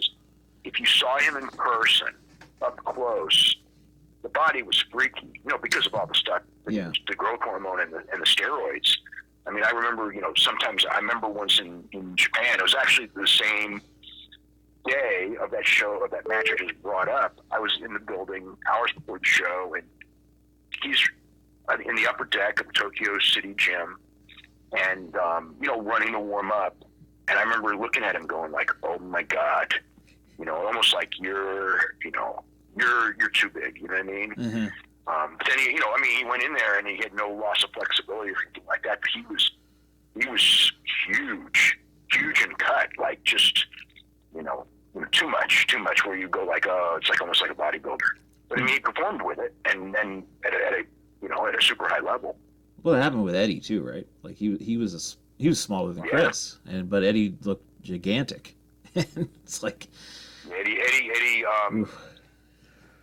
if you saw him in person, up close, the body was freaky. Because of all the stuff, the growth hormone and the steroids. I mean, I remember, sometimes I remember once in Japan, it was actually the same day of that show, of that match I just brought up. I was in the building hours before the show, and he's in the upper deck of the Tokyo City Gym, and, running to warm up. And I remember looking at him going like, oh my God, almost like you're too big, you know what I mean? Mm-hmm. But then he went in there and he had no loss of flexibility or anything like that. But he was huge and cut, like just, too much. Where you go like, it's like almost like a bodybuilder. But I mean, he performed with it, and then at a super high level. Well, it happened with Eddie too, right? Like he was smaller than Chris, but Eddie looked gigantic. And it's like Eddie.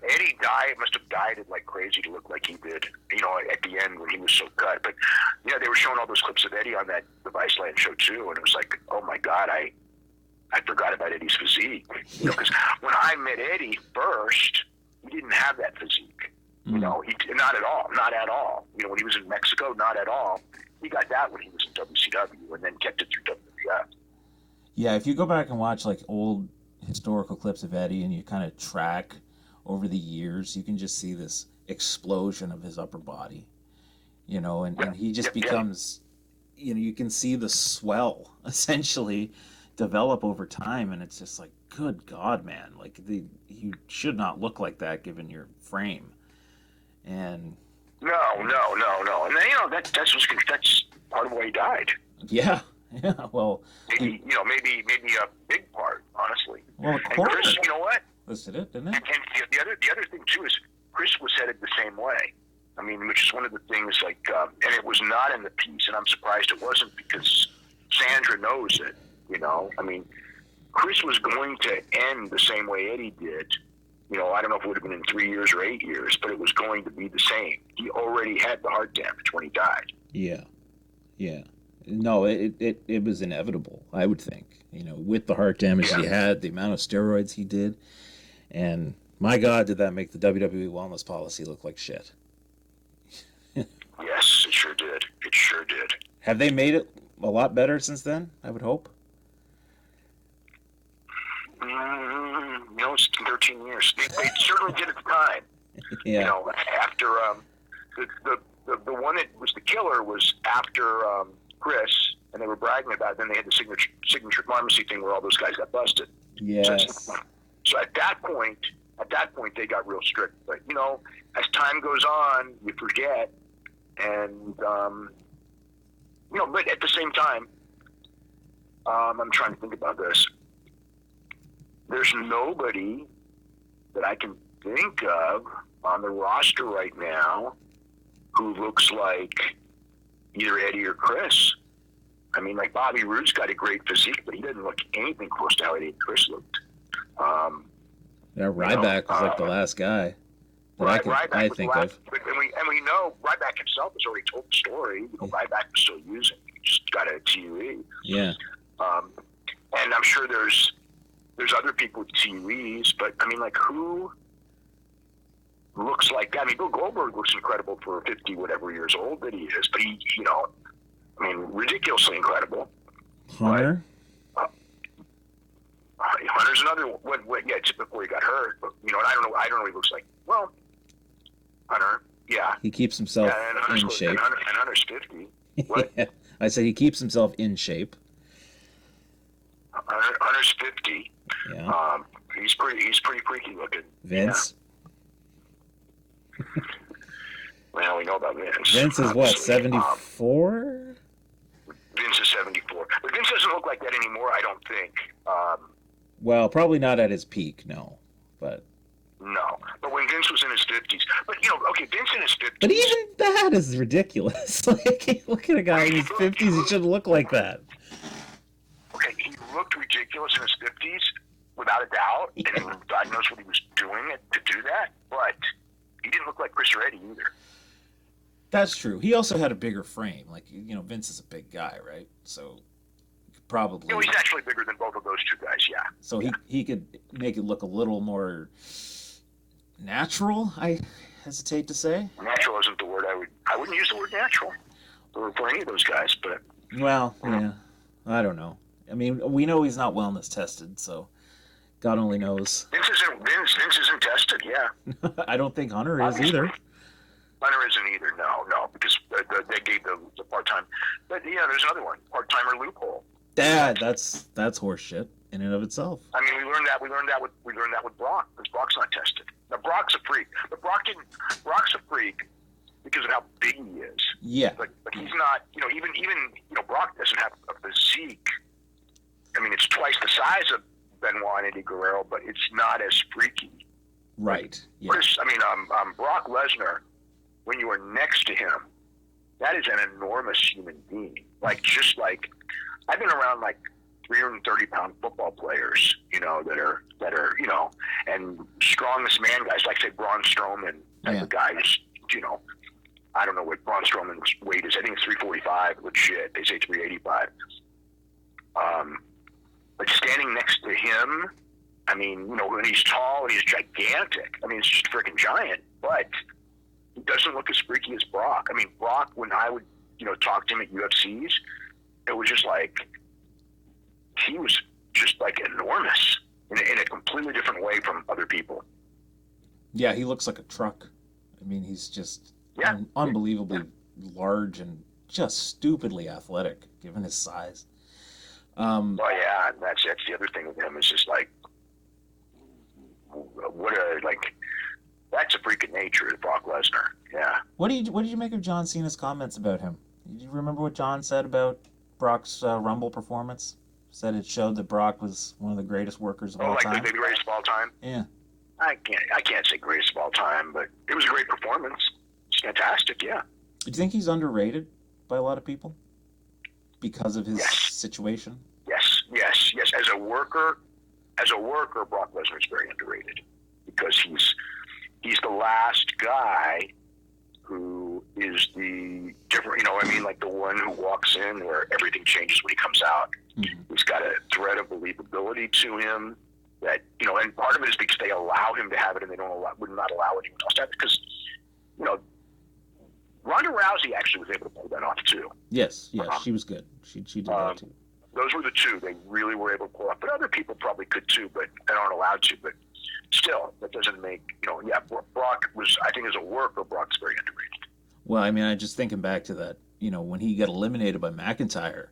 Eddie must have dieted like crazy to look like he did, at the end when he was so cut. But, they were showing all those clips of Eddie on that the Viceland show, too, and it was like, oh, my God, I forgot about Eddie's physique. Because when I met Eddie first, he didn't have that physique. Not at all. Not at all. When he was in Mexico, not at all. He got that when he was in WCW and then kept it through WWF. Yeah, if you go back and watch like old historical clips of Eddie and you kind of track over the years, you can just see this explosion of his upper body, and he just becomes, you can see the swell essentially develop over time, and it's just like, good God, man, like you should not look like that given your frame. And no, and that's part of why he died. Yeah, well, maybe a big part, honestly. Well, of course. And Chris, you know what? Listed it, didn't it? And the other thing too is Chris was headed the same way. I mean, which is one of the things, like, and it was not in the piece, and I'm surprised it wasn't, because Sandra knows it. I mean, Chris was going to end the same way Eddie did. I don't know if it would have been in 3 years or 8 years, but it was going to be the same. He already had the heart damage when he died. Yeah. No, it was inevitable, I would think. With the heart damage he had, the amount of steroids he did, and my God, did that make the WWE wellness policy look like shit. Yes, it sure did. It sure did. Have they made it a lot better since then, I would hope? It's 13 years. They certainly did at the time. Yeah. After the one that was the killer was after Chris, and they were bragging about it. Then they had the signature pharmacy thing where all those guys got busted. Yes. So at that point, they got real strict. But as time goes on, you forget, and but at the same time, I'm trying to think about this. There's nobody that I can think of on the roster right now who looks like either Eddie or Chris. I mean, like, Bobby Roode's got a great physique, but he doesn't look anything close to how Eddie and Chris looked. Ryback was like the last guy that I think of. And we know Ryback himself has already told the story. Ryback was still using. He just got a TUE. Yeah. And I'm sure there's other people with TUEs, but I mean, like, who looks like that? I mean, Bill Goldberg looks incredible for 50 whatever years old that he is, but he, ridiculously incredible. Hunter? But, Hunter's another one. Just before he got hurt, but and I don't know what he looks like. Well, Hunter, yeah. He keeps himself in shape. And Hunter's 50. What? Yeah. I said he keeps himself in shape. Hunter's 50. Yeah. He's pretty freaky looking. Vince? Yeah. Well, we know about Vince. Vince is what, 74? Vince is 74. But Vince doesn't look like that anymore, I don't think. Well, probably not at his peak, no. But no. But when Vince was in his 50s. But, Vince in his 50s. But even that is ridiculous. Like, look at a guy in his 50s, he shouldn't look like that. Okay, he looked ridiculous in his 50s, without a doubt, and God knows what he was doing to do that, but he didn't look like Chris or Eddie either. That's true. He also had a bigger frame. Like, Vince is a big guy, right? So, probably... he's actually bigger than both of those two guys, yeah. So he could make it look a little more natural, I hesitate to say. Natural isn't the word I wouldn't use the word natural for any of those guys, but... Well, yeah. I don't know. I mean, we know he's not wellness tested, so God only knows. Vince isn't tested, yeah. I don't think Hunter is either. Hunter isn't either, no, because they gave the part-time. But, there's another one, part-timer loophole. That's horseshit in and of itself. I mean, we learned that with Brock, because Brock's not tested. Now, Brock's a freak, but Brock's a freak because of how big he is. Yeah. But he's not, even Brock doesn't have a physique. I mean, it's twice the size of Benoit and Eddie Guerrero, but it's not as freaky. Right. Yeah. Brock Lesnar, when you are next to him, that is an enormous human being. Like, I've been around, like, 330-pound football players, that are, and strongest man guys, like say Braun Strowman type of guys, I don't know what Braun Strowman's weight is. I think it's 345, legit. They say 385. But standing next to him, I mean, when he's tall and he's gigantic, I mean, it's just freaking giant, but he doesn't look as freaky as Brock. I mean, Brock, when I would, talk to him at UFCs, it was just like, he was just like enormous in a completely different way from other people. Yeah, he looks like a truck. I mean, he's just unbelievably large and just stupidly athletic, given his size. Well, yeah, that's the other thing with him is just like, that's a freak of nature, Brock Lesnar. Yeah. What did you make of John Cena's comments about him? Do you remember what John said about Brock's Rumble performance? Said it showed that Brock was one of the greatest workers of all time. Like the greatest of all time? Yeah. I can't say greatest of all time, but it was a great performance. It's fantastic, yeah. Do you think he's underrated by a lot of people because of his situation? Yes. As a worker, Brock Lesnar is very underrated because he's the last guy who is the different, like the one who walks in where everything changes when he comes out. Mm-hmm. He's got a thread of believability to him that, and part of it is because they allow him to have it and they would not allow anyone else to have it because, Ronda Rousey actually was able to pull that off too. Yes, she was good. She did that too. Those were the two they really were able to pull off, but other people probably could too, but they aren't allowed to. But still, that doesn't make Brock was. I think as a worker, Brock's very underrated. Well, I mean, I just thinking back to that, when he got eliminated by McIntyre,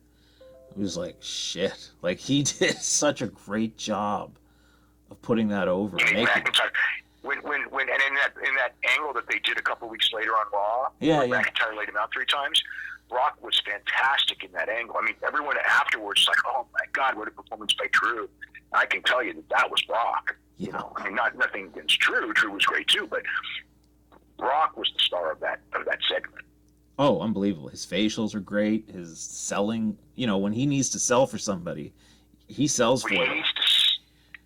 it was like shit. Like he did such a great job of putting that over. McIntyre. When and in that angle that they did a couple weeks later on Raw, McIntyre laid him out 3 times. Brock was fantastic in that angle. I mean, everyone afterwards was like, "Oh my God, what a performance by Drew!" I can tell you that was Brock. Yeah. I mean, nothing against Drew. Drew was great too, but Brock was the star of that segment. Oh, unbelievable! His facials are great. His selling, when he needs to sell for somebody, he sells for them.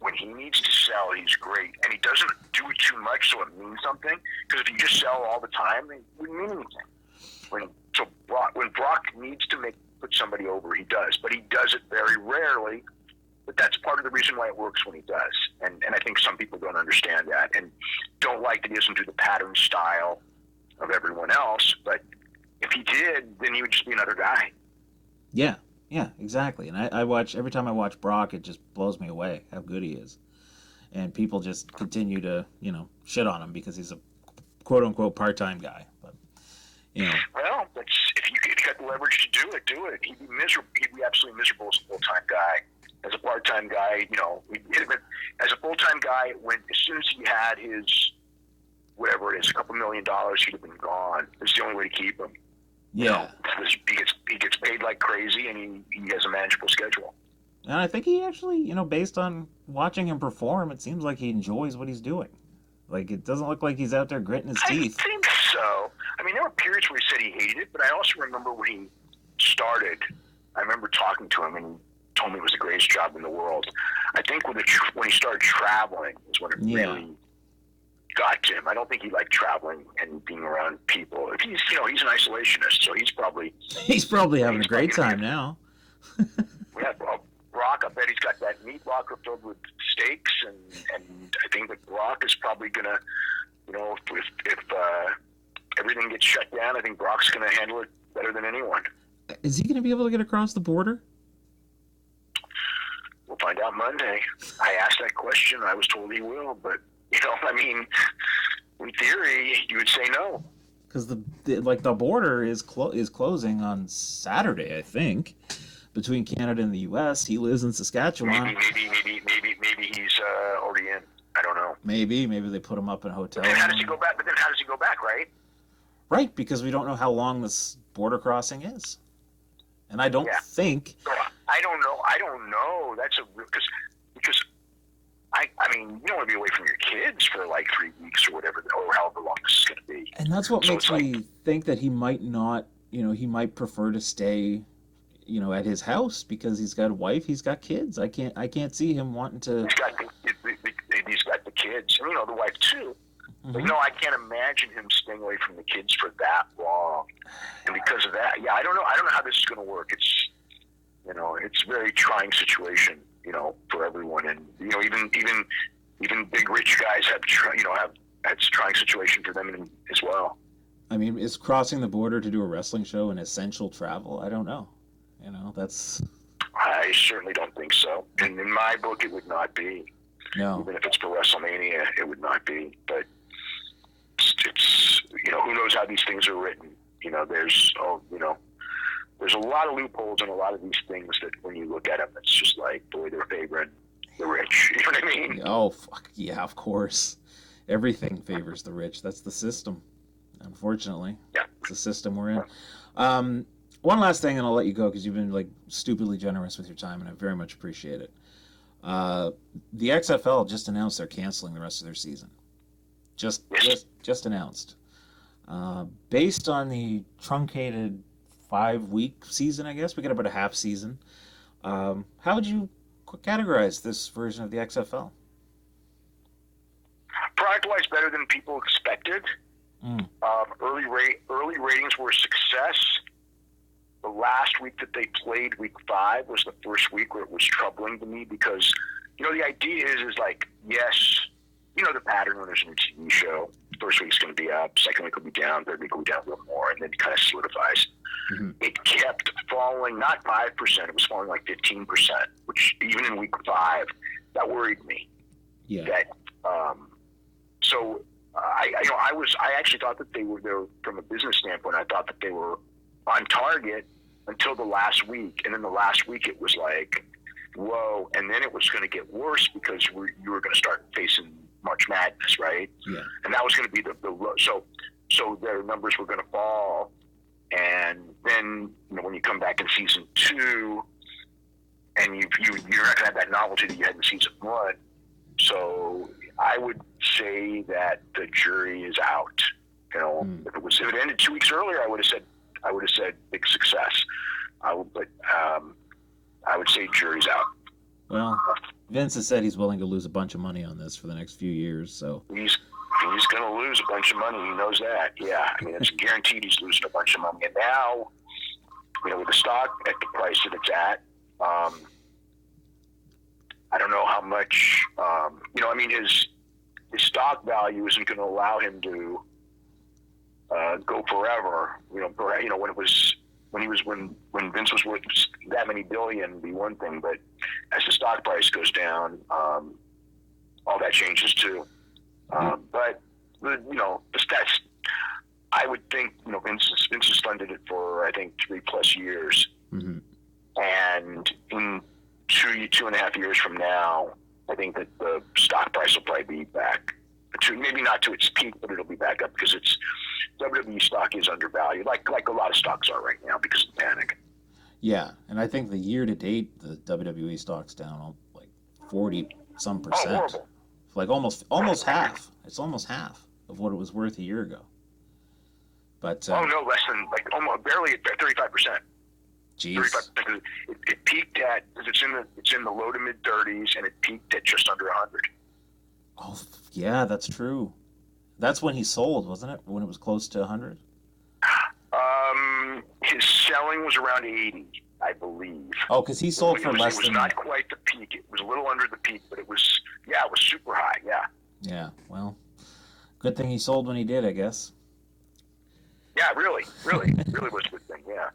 When he needs to sell, he's great, and he doesn't do it too much so it means something. Because if you just sell all the time, it wouldn't mean anything. When Brock needs to put somebody over, he does, but he does it very rarely. But that's part of the reason why it works when he does, and I think some people don't understand that and don't like that he doesn't do the pattern style of everyone else. But if he did, then he would just be another guy. Yeah, exactly. And every time I watch Brock, it just blows me away how good he is. And people just continue to, shit on him because he's a quote unquote part-time guy. But, Well, if you got the leverage to do it. He'd be miserable. He'd be absolutely miserable as a full-time guy. As a part-time guy, as a full-time guy, as soon as he had his, whatever it is, a couple $1 million, he'd have been gone. It's the only way to keep him. Yeah. He gets paid like crazy, and he has a manageable schedule. And I think he actually, based on watching him perform, it seems like he enjoys what he's doing. Like, it doesn't look like he's out there gritting his teeth. I think so. I mean, there were periods where he said he hated it, but I also remember when he started, I remember talking to him, and he told me it was the greatest job in the world. I think when he started traveling is when it really got to him. I don't think he liked traveling and being around people. If he's an isolationist, so he's probably having a great time now. Yeah, well, Brock, I bet he's got that meat locker filled with steaks, and I think that Brock is probably gonna, if everything gets shut down, I think Brock's gonna handle it better than anyone. Is he gonna be able to get across the border? We'll find out Monday. I asked that question. I was told he will, but in theory, you would say no. Because the border is closing on Saturday, I think, between Canada and the U.S. He lives in Saskatchewan. Maybe he's already in. I don't know. Maybe they put him up in a hotel. But then how does he go back? Right? Right, because we don't know how long this border crossing is, and I don't think. I don't know. That's because I mean, you don't want to be away from your kids for like 3 weeks or whatever, or however long this is going to be. And that's what makes me think that he might not, he might prefer to stay, at his house because he's got a wife, he's got kids. I can't see him wanting to. He's got the kids, and the wife too. Mhm. But I can't imagine him staying away from the kids for that long. And because of that, I don't know how this is going to work. It's it's a very trying situation, for everyone, and even big rich guys have it's a trying situation for them as well. I mean, is crossing the border to do a wrestling show an essential travel? I don't know. That's. I certainly don't think so. And in my book, it would not be. No. Even if it's for WrestleMania, it would not be. But it's who knows how these things are written. There's a lot of loopholes in a lot of these things that when you look at them, it's just like, boy, they're favoring the rich. You know what I mean? Oh, fuck. Yeah, of course. Everything favors the rich. That's the system, unfortunately. Yeah. It's the system we're in. One last thing, and I'll let you go because you've been stupidly generous with your time, and I very much appreciate it. The XFL just announced they're canceling the rest of their season. Just announced. Based on the truncated 5-week season, I guess we got about a half season. How would you categorize this version of the XFL? Product-wise, better than people expected. Early ratings were a success. The last week that they played, week 5, was the first week where it was troubling to me because, the idea is like, yes, the pattern when there's a new TV show. First week's going to be up, second week will be down, third week will be down a little more, and then it kind of solidifies. Mm-hmm. It kept falling, not 5%, it was falling like 15%, which even in week 5, that worried me. Yeah. That, I actually thought that they were there from a business standpoint. I thought that they were on target until the last week, and then the last week it was like, whoa, and then it was going to get worse because you were going to start facing March Madness, right? Yeah. And that was going to be the low. So their numbers were going to fall, and then when you come back in season 2, and you're not going to have that novelty that you had in season 1. So I would say that the jury is out. If it ended 2 weeks earlier, I would have said big success. I would say jury's out. Well, Vince has said he's willing to lose a bunch of money on this for the next few years. So he's going to lose a bunch of money. He knows that. Yeah, I mean it's guaranteed he's losing a bunch of money. And now, with the stock at the price that it's at, I don't know how much. His stock value isn't going to allow him to go forever. When Vince was worth that many billion, would be one thing, but as the stock price goes down, all that changes too. But the stats, I would think Vince has funded it for I think 3+ years, mm-hmm. And in 2.5 years from now, I think that the stock price will probably be back to, maybe not to its peak, but it'll be back up because WWE stock is undervalued, like a lot of stocks are right now because of the panic. Yeah, and I think the year to date, the WWE stock's down like 40-some%. Oh, horrible! Like almost half. It's almost half of what it was worth a year ago. But no, less than almost barely at 35%. Jeez. 35%. It peaked at, it's in the low to mid 30s, and it peaked at just under 100. Oh yeah, that's true. That's when he sold, wasn't it? When it was close to 100. His selling was around 80, I believe. Oh, because he sold for less than. It was not quite the peak. It was a little under the peak, but it was super high. Yeah. Yeah. Well, good thing he sold when he did, I guess. Yeah, really was a good thing. Yeah.